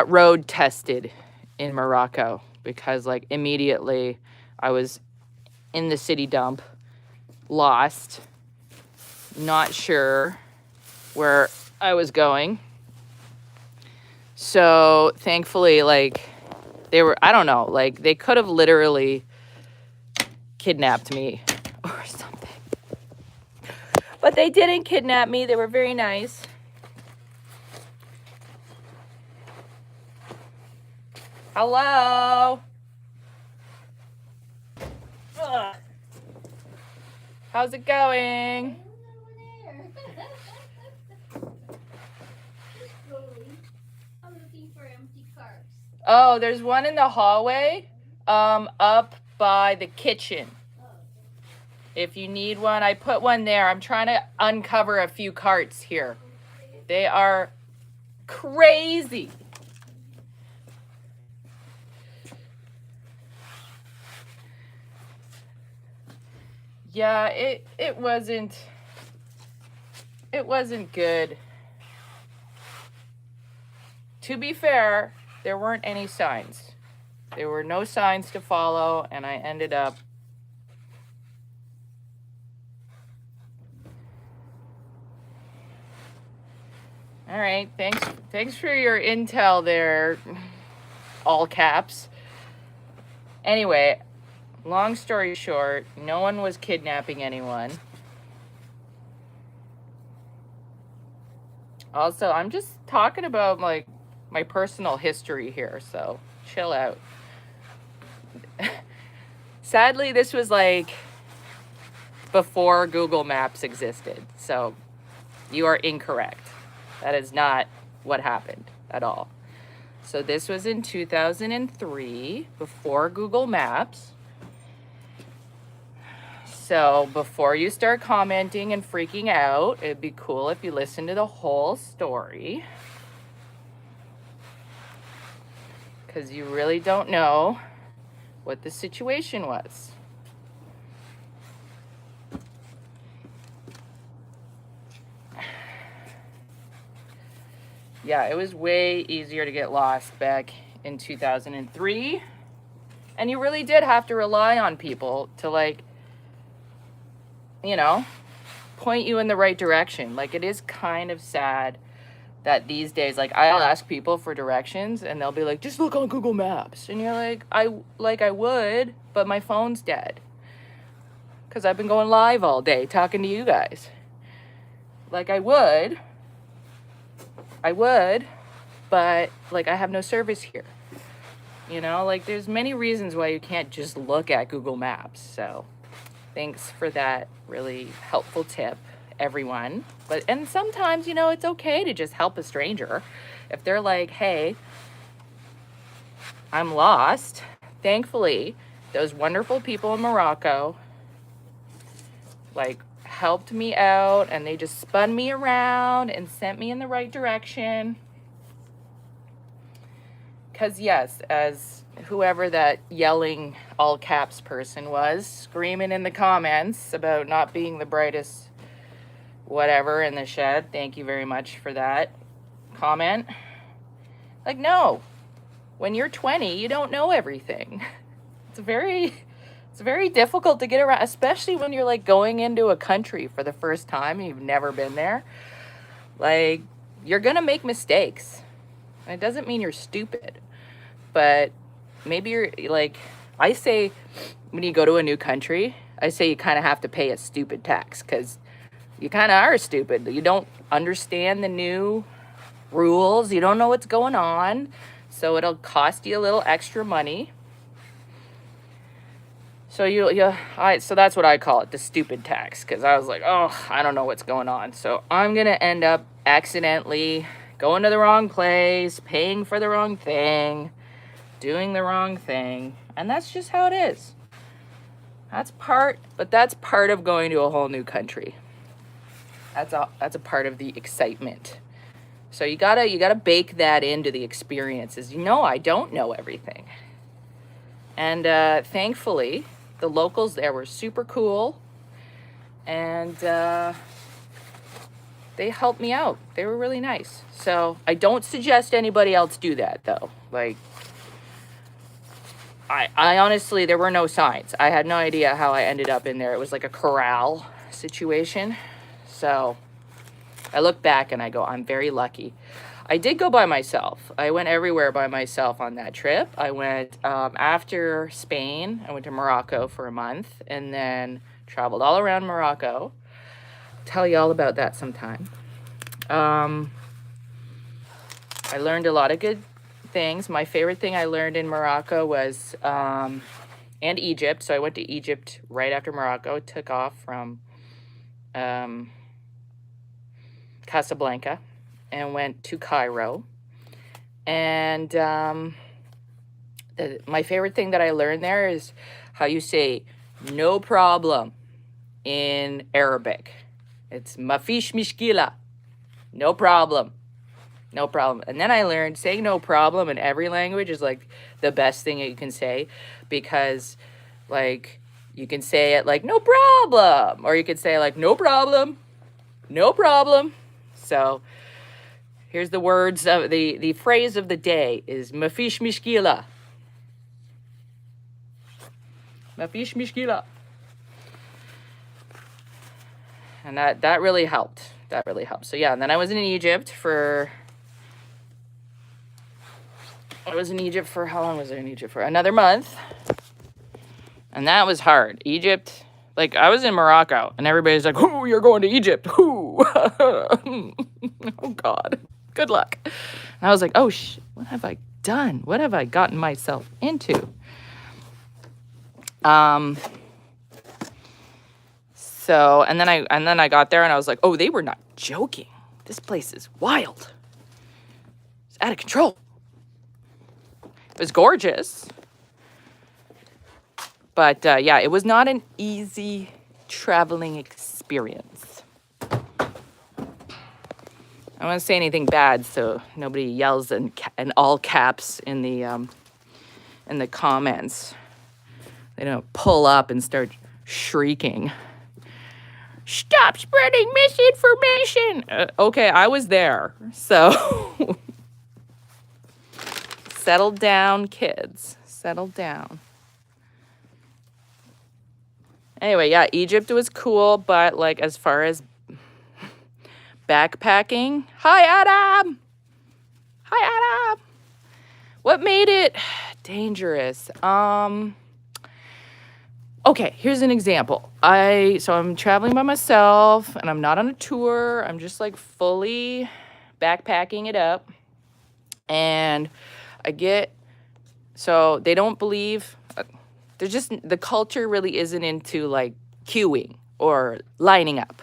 road tested in Morocco because like immediately I was in the city dump, lost, not sure where I was going. So thankfully, like I don't know, like they could have literally kidnapped me or something. But they didn't kidnap me. They were very nice. Hello? Ugh. How's it going? Oh, there's one in the hallway, up by the kitchen. If you need one, I put one there. I'm trying to uncover a few carts here. They are crazy. Yeah, it wasn't good. To be fair, there weren't any signs. There were no signs to follow, and I ended up all right. Thanks for your intel there, all caps. Anyway, long story short, no one was kidnapping anyone. Also, I'm just talking about like my personal history here, so chill out. Sadly, this was like before Google Maps existed, so you are incorrect. That is not what happened at all. So this was in 2003, before Google Maps. So before you start commenting and freaking out, it'd be cool if you listen to the whole story, because you really don't know what the situation was. Yeah, it was way easier to get lost back in 2003. And you really did have to rely on people to, like, you know, point you in the right direction. Like, it is kind of sad that these days, like, I'll ask people for directions and they'll be like, just look on Google Maps. And you're like, I would, but my phone's dead. Because I've been going live all day talking to you guys. Like, I would, but like I have no service here. You know, like there's many reasons why you can't just look at Google Maps. So thanks for that really helpful tip, everyone. And sometimes, you know, it's okay to just help a stranger. If they're like, hey, I'm lost. Thankfully, those wonderful people in Morocco, like, helped me out, and they just spun me around and sent me in the right direction. Because yes, as whoever that yelling all caps person was, screaming in the comments about not being the brightest whatever in the shed, thank you very much for that comment. Like, no, when you're 20, you don't know everything. It's very difficult to get around, especially when you're like going into a country for the first time and you've never been there. Like, you're gonna make mistakes. And it doesn't mean you're stupid, but maybe you're like, I say when you go to a new country, I say you kind of have to pay a stupid tax, because you kind of are stupid. You don't understand the new rules. You don't know what's going on. So it'll cost you a little extra money. So so that's what I call it, the stupid tax, because I was like, oh, I don't know what's going on. So I'm going to end up accidentally going to the wrong place, paying for the wrong thing, doing the wrong thing. And that's just how it is. That's part of going to a whole new country. That's a part of the excitement. So you gotta bake that into the experiences. You know, I don't know everything. And thankfully, the locals there were super cool, and they helped me out. They were really nice. So I don't suggest anybody else do that, though. Like, I honestly, there were no signs. I had no idea how I ended up in there. It was like a corral situation. So I look back and I go, I'm very lucky. I did go by myself. I went everywhere by myself on that trip. I went, after Spain, I went to Morocco for a month and then traveled all around Morocco. I'll tell you all about that sometime. I learned a lot of good things. My favorite thing I learned in Morocco was, and Egypt. So I went to Egypt right after Morocco. Took off from Casablanca and went to Cairo. And My favorite thing that I learned there is how you say no problem in Arabic. It's mafish mishkila. No problem. No problem. And then I learned saying no problem in every language is like the best thing that you can say, because like you can say it like no problem, or you could say like no problem. No problem. So here's the words of the phrase of the day is mafish mishkila. Mafish mishkila. And that really helped. That really helped. So yeah, and then I was in Egypt for how long was I in Egypt for? Another month. And that was hard. Egypt, like I was in Morocco and everybody's like, "Oh, you're going to Egypt." Ooh. Oh God. Good luck. And I was like, "Oh shit, what have I done? What have I gotten myself into?" So, and then I got there and I was like, "Oh, they were not joking. This place is wild. It's out of control." It was gorgeous. But yeah, it was not an easy traveling experience. I don't want to say anything bad, so nobody yells in all caps in the comments. They don't pull up and start shrieking. Stop spreading misinformation. Okay, I was there, so settle down, kids. Settle down. Anyway, yeah, Egypt was cool, but like as far as backpacking, hi Adam. What made it dangerous? Okay, here's an example. So I'm traveling by myself and I'm not on a tour. I'm just like fully backpacking it up. And so they don't believe, the culture really isn't into like queuing or lining up,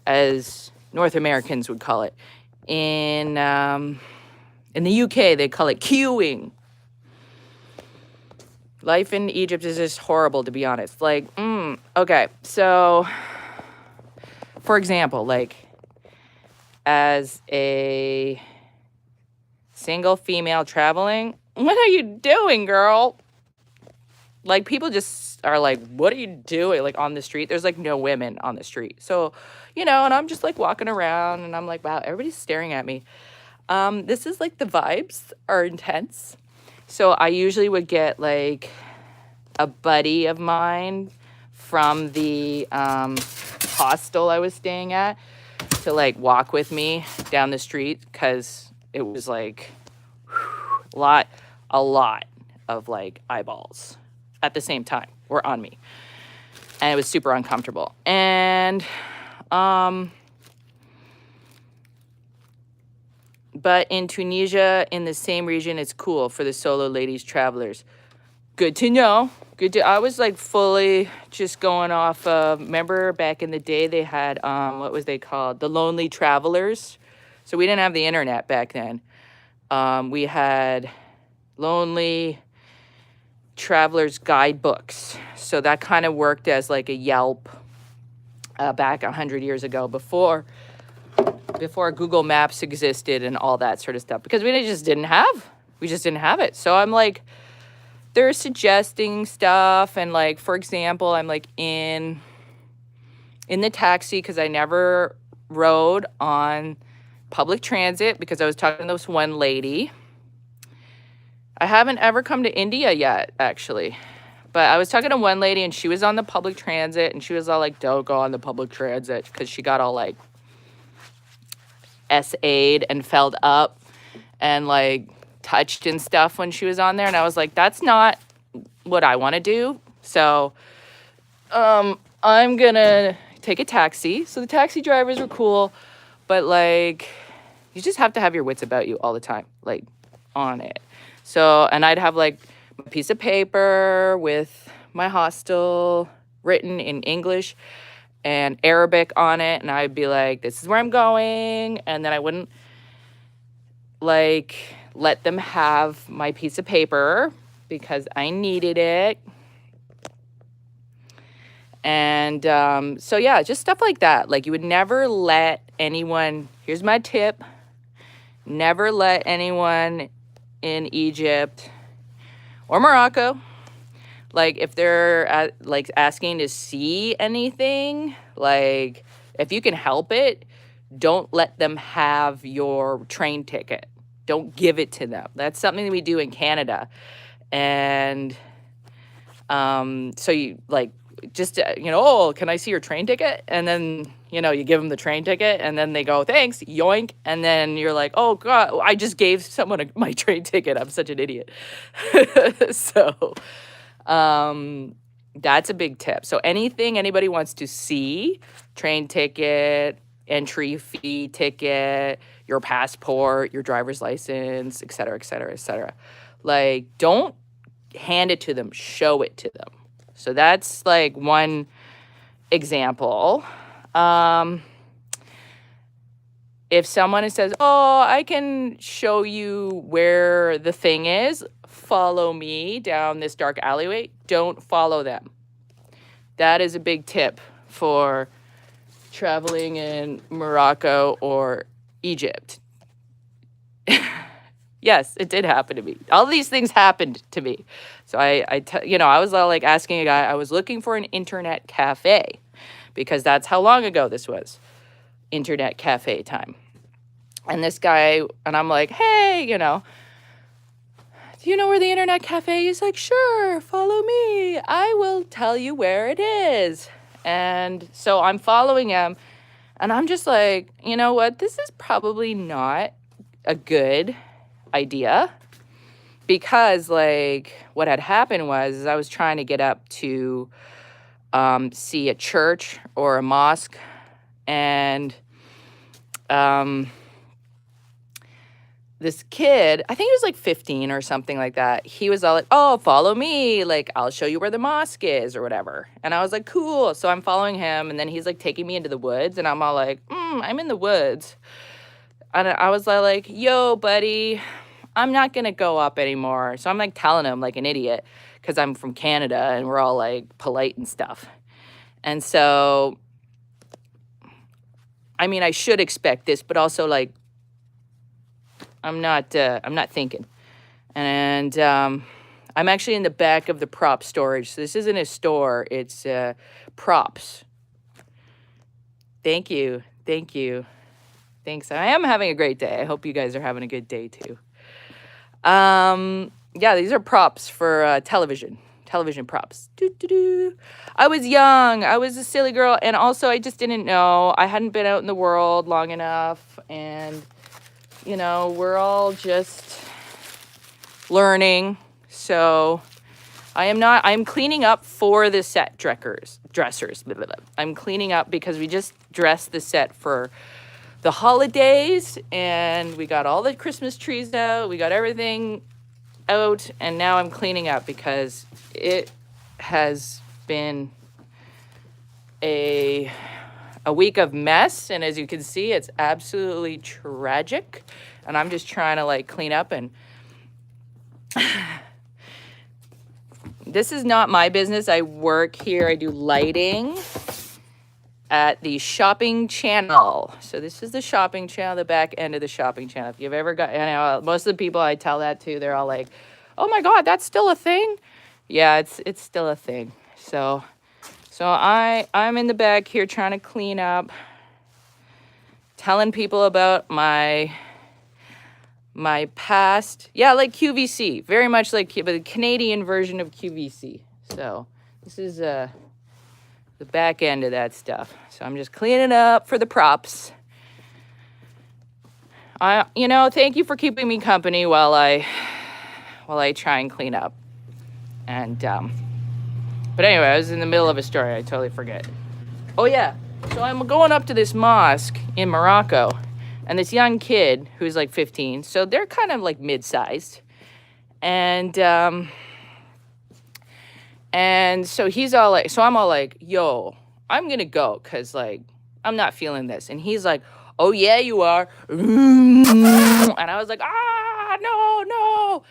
as North Americans would call it. In the UK, they call it queuing. Life in Egypt is just horrible, to be honest. Like, okay, so, for example, like, as a single female traveling, what are you doing, girl? Like, people just are like, what are you doing, like, on the street? There's, like, no women on the street. So, and I'm just, like, walking around, and I'm like, wow, everybody's staring at me. This is, like, the vibes are intense. So I usually would get, like, a buddy of mine from the hostel I was staying at to, like, walk with me down the street, because it was, like, a lot of, like, eyeballs at the same time were on me. And it was super uncomfortable. And, but in Tunisia, in the same region, it's cool for the solo ladies travelers. Good to know. I was like fully just going off of, remember back in the day they had, what was they called? The Lonely Travelers. So we didn't have the internet back then. We had Lonely Travelers guidebooks. So that kind of worked as like a Yelp back 100 years ago, before Google Maps existed and all that sort of stuff, because we just didn't have it. So I'm like, they're suggesting stuff, and like, for example, I'm like in the taxi, because I never rode on public transit because I was talking to this one lady. I haven't ever come to India yet, actually. But I was talking to one lady, and she was on the public transit, and she was all like, don't go on the public transit, because she got all like SA'd and felled up and like touched and stuff when she was on there. And I was like, that's not what I want to do. So I'm gonna take a taxi. So the taxi drivers were cool, but like, you just have to have your wits about you all the time, like on it. So, and I'd have like a piece of paper with my hostel written in English and Arabic on it, and I'd be like, this is where I'm going. And then I wouldn't like let them have my piece of paper because I needed it. And so, yeah, just stuff like that. Like, you would never let anyone, here's my tip, never let anyone in Egypt or Morocco, like, if they're like asking to see anything, like, if you can help it, don't let them have your train ticket. Don't give it to them. That's something that we do in Canada. And so you, like, just, oh, can I see your train ticket? And then, you give them the train ticket, and then they go, thanks, yoink. And then you're like, oh, God, I just gave someone my train ticket. I'm such an idiot. So that's a big tip. So anything anybody wants to see, train ticket, entry fee ticket, your passport, your driver's license, et cetera, et cetera, et cetera. Like, don't hand it to them, show it to them. So that's like one example. If someone says, oh, I can show you where the thing is, follow me down this dark alleyway, don't follow them. That is a big tip for traveling in Morocco or Egypt. Yes, it did happen to me. All these things happened to me. So I was like asking a guy, I was looking for an internet cafe because that's how long ago this was, internet cafe time. And this guy, and I'm like, hey, do you know where the internet cafe is? He's like, sure, follow me. I will tell you where it is. And so I'm following him, and I'm just like, you know what? This is probably not a good idea, because like what had happened was I was trying to get up to see a church or a mosque, and this kid, I think he was like 15 or something like that, he was all like, oh, follow me, like I'll show you where the mosque is or whatever. And I was like, cool. So I'm following him, and then he's like taking me into the woods, and I'm all like, I'm in the woods. And I was like, yo, buddy, I'm not going to go up anymore. So I'm like telling him like an idiot, because I'm from Canada and we're all like polite and stuff. And so, I mean, I should expect this, but also like, I'm not thinking. And I'm actually in the back of the prop storage. So this isn't a store, it's props. Thank you. Thanks. I am having a great day. I hope you guys are having a good day too. Yeah, these are props for television props. I was young. I was a silly girl. And also I just didn't know. I hadn't been out in the world long enough. And, we're all just learning. So I'm cleaning up for the set dressers. Blah, blah, blah. I'm cleaning up because we just dressed the set for the holidays, and we got all the Christmas trees out, we got everything out, and now I'm cleaning up because it has been a week of mess, and as you can see, it's absolutely tragic, and I'm just trying to like clean up. And this is not my business. I work here, I do lighting at the shopping channel. So this is the shopping channel, the back end of the shopping channel. If you've ever got, most of the people I tell that to, they're all like, oh my God, that's still a thing? Yeah, it's still a thing. So I'm in the back here trying to clean up, telling people about my past. Yeah, like QVC, very much like the Canadian version of QVC. So this is the back end of that stuff. So I'm just cleaning up for the props. Thank you for keeping me company while I try and clean up. And but anyway, I was in the middle of a story. I totally forget. Oh yeah. So I'm going up to this mosque in Morocco, and this young kid who's like 15. So they're kind of like mid-sized. And so he's all like, so I'm all like, yo, I'm going to go because, like, I'm not feeling this. And he's like, oh, yeah, you are. And I was like, no, no.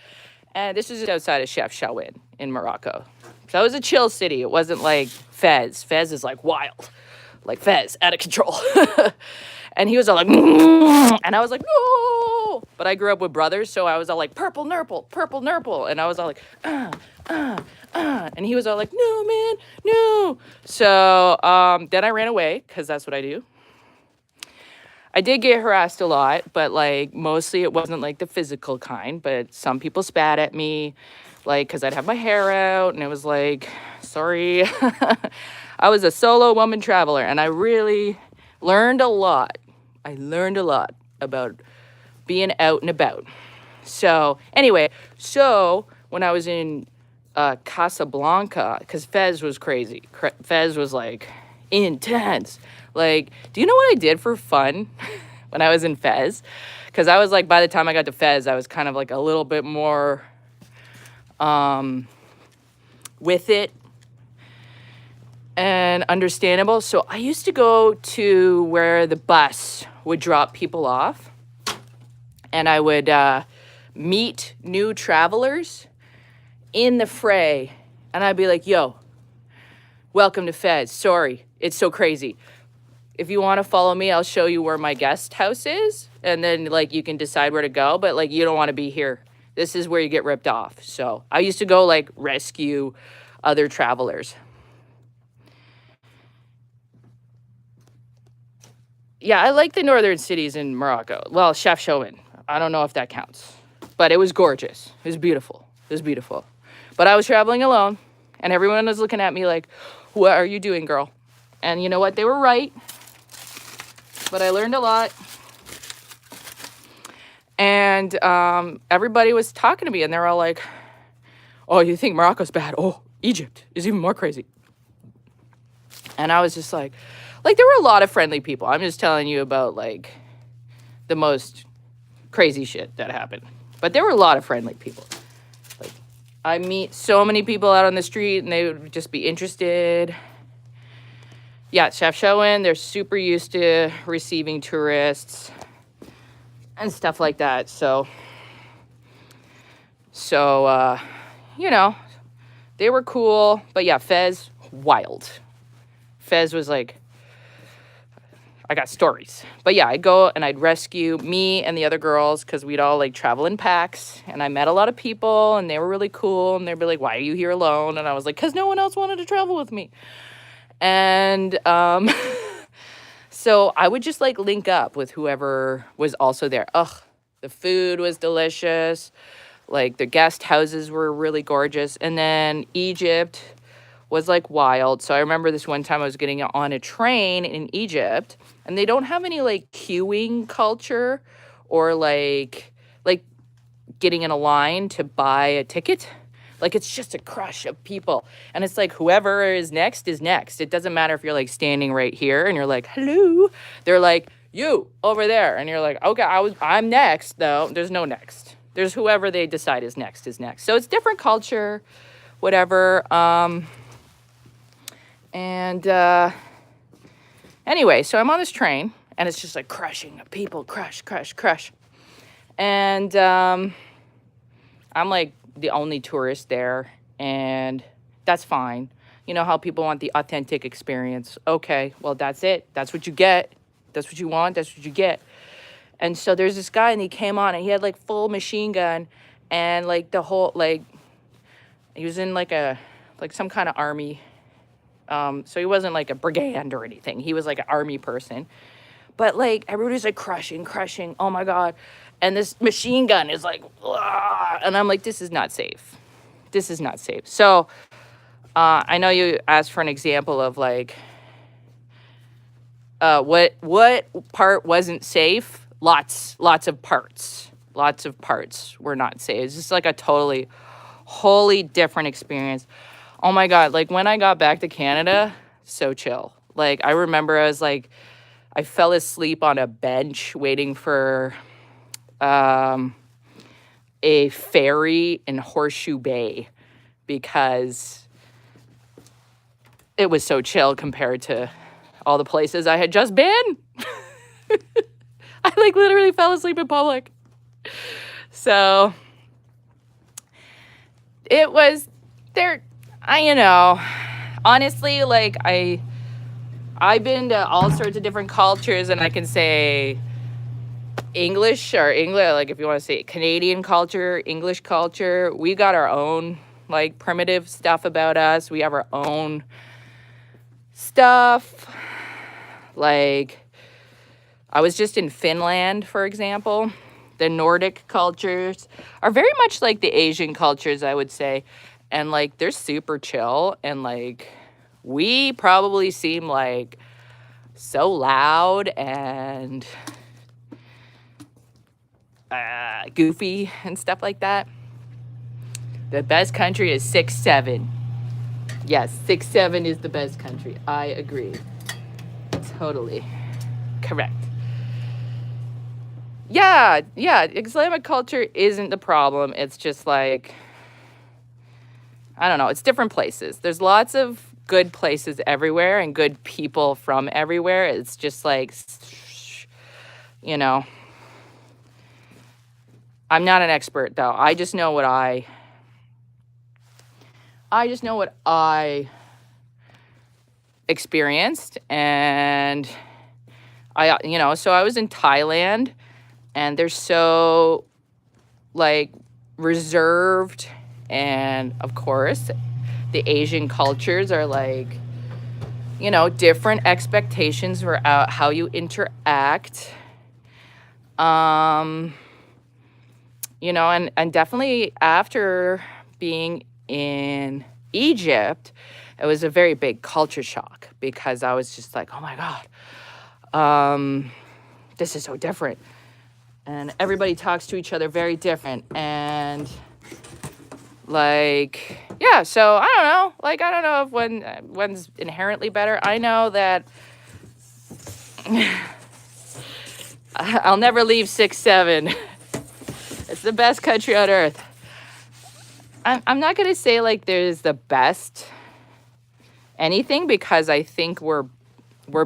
And this is outside of Chef Chaouen in Morocco. So it was a chill city. It wasn't like Fez. Fez is like wild. Like Fez, out of control. And he was all like, and I was like, no. But I grew up with brothers, so I was all like, purple nurple, purple nurple. And I was all like, and he was all like, no, man, no. So then I ran away, because that's what I do. I did get harassed a lot, but like mostly it wasn't like the physical kind, but some people spat at me, like, because I'd have my hair out, and it was like, sorry. I was a solo woman traveler, and I really learned a lot. I learned a lot about being out and about. So anyway, so when I was in Casablanca, because Fez was crazy. Fez was like intense. Like, do you know what I did for fun when I was in Fez? Because I was like, by the time I got to Fez, I was kind of like a little bit more with it and understandable. So I used to go to where the bus would drop people off, and I would meet new travelers in the fray, and I'd be like, yo, welcome to Fez. Sorry, it's so crazy. If you want to follow me, I'll show you where my guest house is, and then like you can decide where to go, but like you don't want to be here. This is where you get ripped off. So I used to go like rescue other travelers. Yeah, I like the northern cities in Morocco. Well, Chef Chaouen. I don't know if that counts. But it was gorgeous. It was beautiful. It was beautiful. But I was traveling alone, and everyone was looking at me like, what are you doing, girl? And you know what? They were right. But I learned a lot. And everybody was talking to me, and they were all like, oh, you think Morocco's bad? Oh, Egypt is even more crazy. And I was just like, there were a lot of friendly people. I'm just telling you about, like, the most crazy shit that happened. But there were a lot of friendly people. Like, I meet so many people out on the street, and they would just be interested. Yeah, Chef Chaouen, they're super used to receiving tourists and stuff like that. So, you know, they were cool. But, yeah, Fez, wild. Fez was like, I got stories. But yeah, I'd go and I'd rescue me and the other girls, because we'd all like travel in packs. And I met a lot of people, and they were really cool. And they'd be like, why are you here alone? And I was like, because no one else wanted to travel with me. And so I would just like link up with whoever was also there. Ugh, the food was delicious. Like the guest houses were really gorgeous. And then Egypt was like wild. So I remember this one time I was getting on a train in Egypt, and they don't have any like queuing culture or like getting in a line to buy a ticket. Like it's just a crush of people. And it's like whoever is next is next. It doesn't matter if you're like standing right here and you're like, hello. They're like, you over there. And you're like, okay, I'm next though. There's no next. There's whoever they decide is next is next. So it's different culture, whatever. Anyway, so I'm on this train, and it's just like crushing people, crush. And I'm like the only tourist there, and that's fine. You know how people want the authentic experience. Okay, well, that's it. That's what you get. That's what you want. That's what you get. And so there's this guy, and he came on, and he had like full machine gun, and like the whole, like, he was in like some kind of army. So he wasn't like a brigand or anything. He was like an army person. But like everybody's like crushing. Oh my God. And this machine gun is like, ugh, and I'm like, this is not safe. This is not safe. So I know you asked for an example of like what part wasn't safe. Lots of parts were not safe. It's just like a wholly different experience. Oh my God, like when I got back to Canada, so chill. Like I remember I was like, I fell asleep on a bench waiting for a ferry in Horseshoe Bay because it was so chill compared to all the places I had just been. I like literally fell asleep in public. So it was there. Honestly, like I've been to all sorts of different cultures, and I can say English, like if you want to say Canadian culture, English culture, we got our own like primitive stuff about us. We have our own stuff. Like I was just in Finland, for example. The Nordic cultures are very much like the Asian cultures, I would say. And like they're super chill, and like we probably seem like so loud and goofy and stuff like that. The best country is 6'7". Yes, 6'7" is the best country. I agree. Totally correct. Yeah, Islamic culture isn't the problem. It's just like, I don't know, it's different places. There's lots of good places everywhere and good people from everywhere. It's just like, I'm not an expert though. I just know what I experienced, and so I was in Thailand, and they're so like reserved, and of course the Asian cultures are like, different expectations for how you interact. And definitely after being in Egypt, it was a very big culture shock, because I was just like, oh my God, this is so different. And everybody talks to each other very different. And like, yeah, so I don't know. Like, I don't know if one's inherently better. I know that I'll never leave 6'7". It's the best country on earth. I'm not going to say like there's the best anything, because I think we're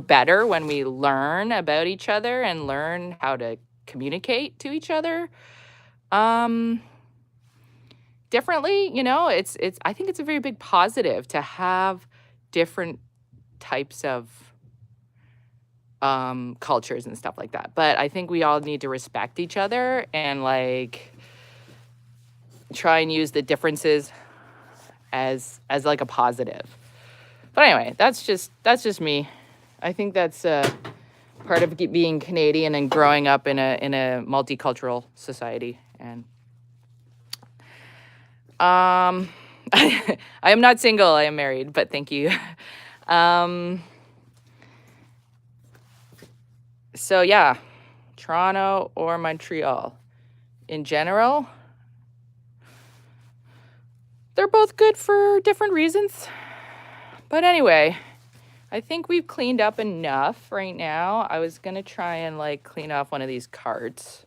better when we learn about each other and learn how to communicate to each other differently. It's I think it's a very big positive to have different types of cultures and stuff like that. But I think we all need to respect each other and like try and use the differences as like a positive. But anyway, that's just me. I think that's part of being Canadian and growing up in a multicultural society. And I am not single. I am married, but thank you. So yeah, Toronto or Montreal. In general, they're both good for different reasons. But anyway, I think we've cleaned up enough right now. I was going to try and like clean off one of these carts,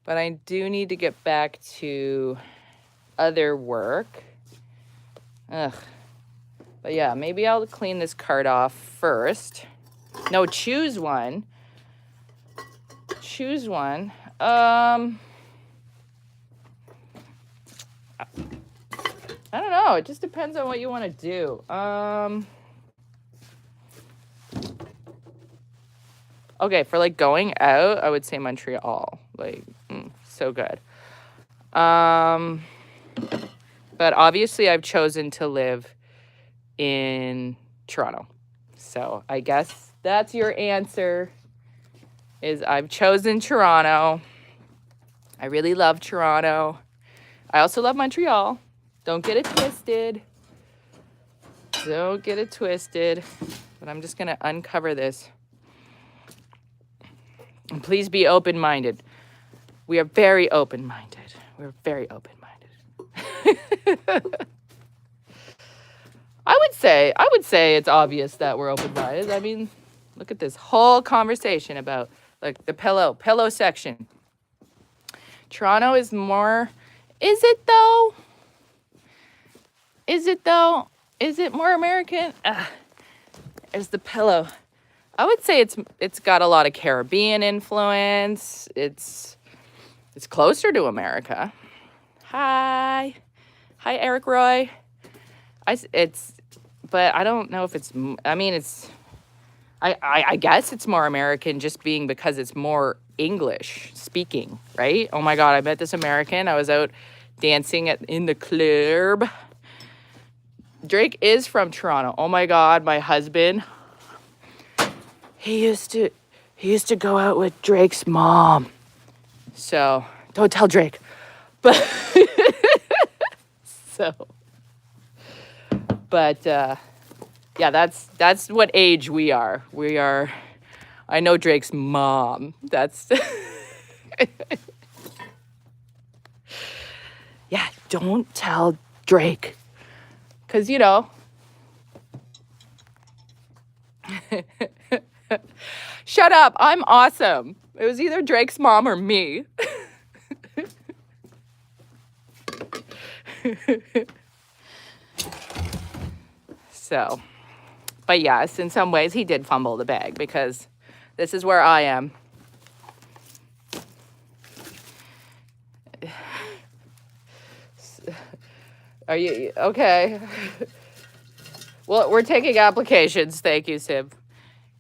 but I do need to get back to other work. Ugh. But yeah, maybe I'll clean this cart off first. No, choose one. Choose one. I don't know. It just depends on what you want to do. Okay, for like going out, I would say Montreal. Like, so good. But obviously I've chosen to live in Toronto. So I guess that's your answer, is I've chosen Toronto. I really love Toronto. I also love Montreal. Don't get it twisted. Don't get it twisted. But I'm just going to uncover this. And please be open-minded. We are very open-minded. We're very open-minded. I would say it's obvious that we're open-minded. I mean, look at this whole conversation about like the pillow section. Toronto is more, is it though? Is it more American? There's the pillow. I would say it's got a lot of Caribbean influence. It's It's closer to America. Hi, Eric Roy. But I don't know if it's. I mean, it's. I guess it's more American just being because it's more English speaking, right? Oh my God, I met this American. I was out dancing in the club. Drake is from Toronto. Oh my God, my husband. He used to go out with Drake's mom. So don't tell Drake. But yeah, that's what age we are. I know Drake's mom. That's yeah, don't tell Drake. 'Cause shut up. I'm awesome. It was either Drake's mom or me. So, but yes, in some ways he did fumble the bag because this is where I am. Are you okay? Well, we're taking applications. Thank you, Sim.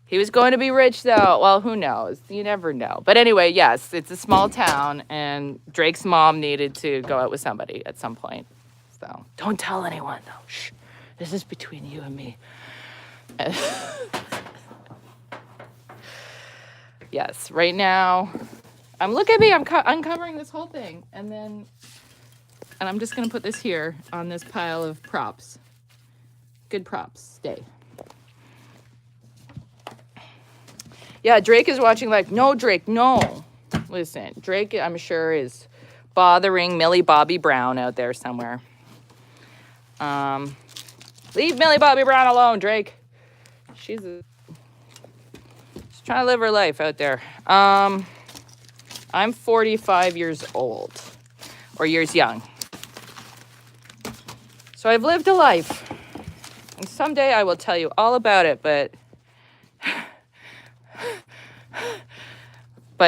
He was going to be rich, though. Well, who knows? You never know. But anyway, yes, it's a small town, and Drake's mom needed to go out with somebody at some point. So don't tell anyone, though. Shh. This is between you and me. Yes, right now, look at me. I'm uncovering this whole thing, and I'm just gonna put this here on this pile of props. Good props. Stay. Yeah, Drake is watching like, no, Drake, no. Listen, Drake, I'm sure, is bothering Millie Bobby Brown out there somewhere. Leave Millie Bobby Brown alone, Drake. She's trying to live her life out there. I'm 45 years old, or years young. So I've lived a life. And someday I will tell you all about it, but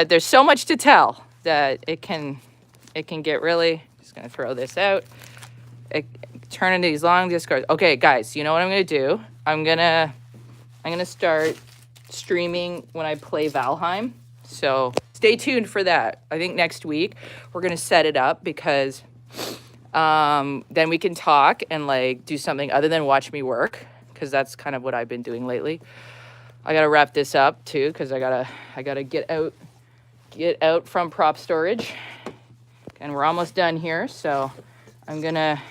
there's so much to tell that it can get really, just gonna throw this out, turn into these long discourse. Okay, guys, you know what I'm gonna do? I'm gonna start streaming when I play Valheim. So stay tuned for that. I think next week we're gonna set it up because then we can talk and like do something other than watch me work, because that's kind of what I've been doing lately. I gotta wrap this up too, because I gotta get out from prop storage, and we're almost done here. So I'm gonna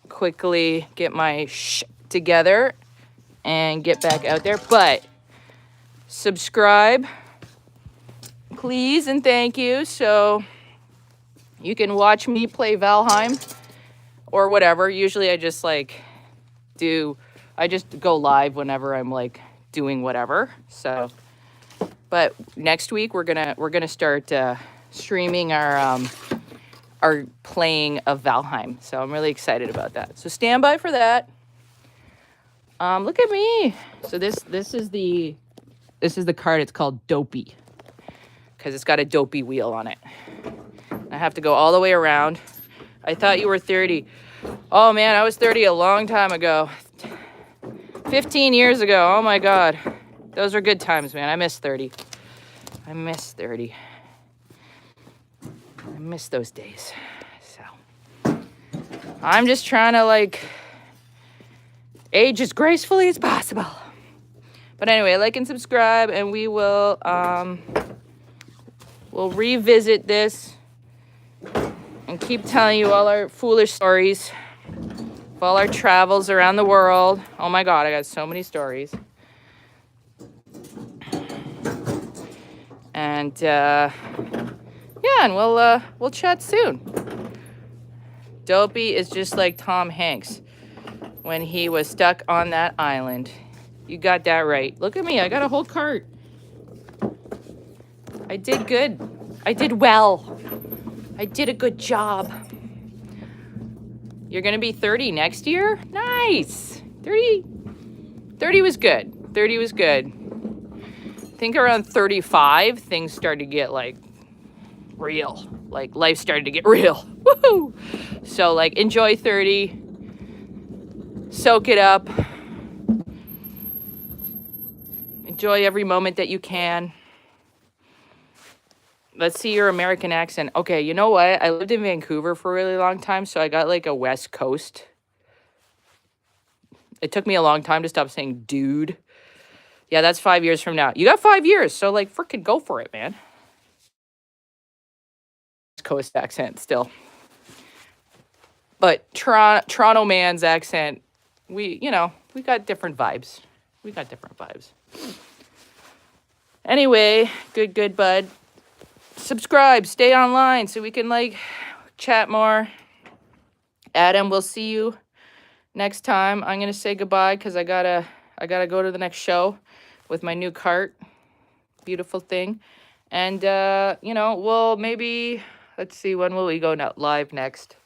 quickly get my together and get back out there. But subscribe, please, and thank you. So you can watch me play Valheim or whatever. Usually I just go live whenever I'm like doing whatever. So, but next week we're gonna start streaming our playing of Valheim. So I'm really excited about that. So stand by for that. Look at me. So this is the card. It's called Dopey because it's got a dopey wheel on it. I have to go all the way around. I thought you were 30. Oh man, I was 30 a long time ago. 15 years ago. Oh my God. Those were good times, man. I miss 30. I miss 30. I miss those days. So I'm just trying to like age as gracefully as possible. But anyway, like and subscribe, and we will we'll revisit this and keep telling you all our foolish stories of all our travels around the world. Oh my God, I got so many stories. And yeah, and we'll chat soon. Dopey is just like Tom Hanks when he was stuck on that island. You got that right. Look at me, I got a whole cart. I did good. I did well. I did a good job. You're gonna be 30 next year? Nice. 30 was good. 30 was good. I think around 35, things started to get like real. Like, life started to get real. Woohoo! So, like, enjoy 30. Soak it up. Enjoy every moment that you can. Let's see your American accent. Okay, you know what? I lived in Vancouver for a really long time, so I got like a West Coast. It took me a long time to stop saying dude. Yeah, that's 5 years from now. You got 5 years, so like freaking go for it, man. West Coast accent still. But Toronto man's accent, we got different vibes. We got different vibes. Anyway, good, bud. Subscribe, stay online so we can like chat more. Adam, we'll see you next time. I'm gonna say goodbye because I gotta go to the next show with my new cart. Beautiful thing. And we'll maybe, let's see, when will we go live next?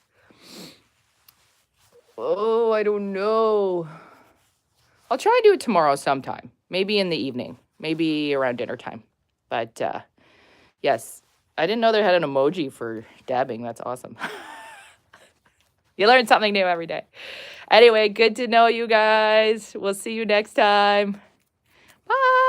Oh, I don't know. I'll try and do it tomorrow sometime. Maybe in the evening. Maybe around dinner time. But yes, I didn't know they had an emoji for dabbing. That's awesome. You learn something new every day. Anyway, good to know you guys. We'll see you next time. Bye.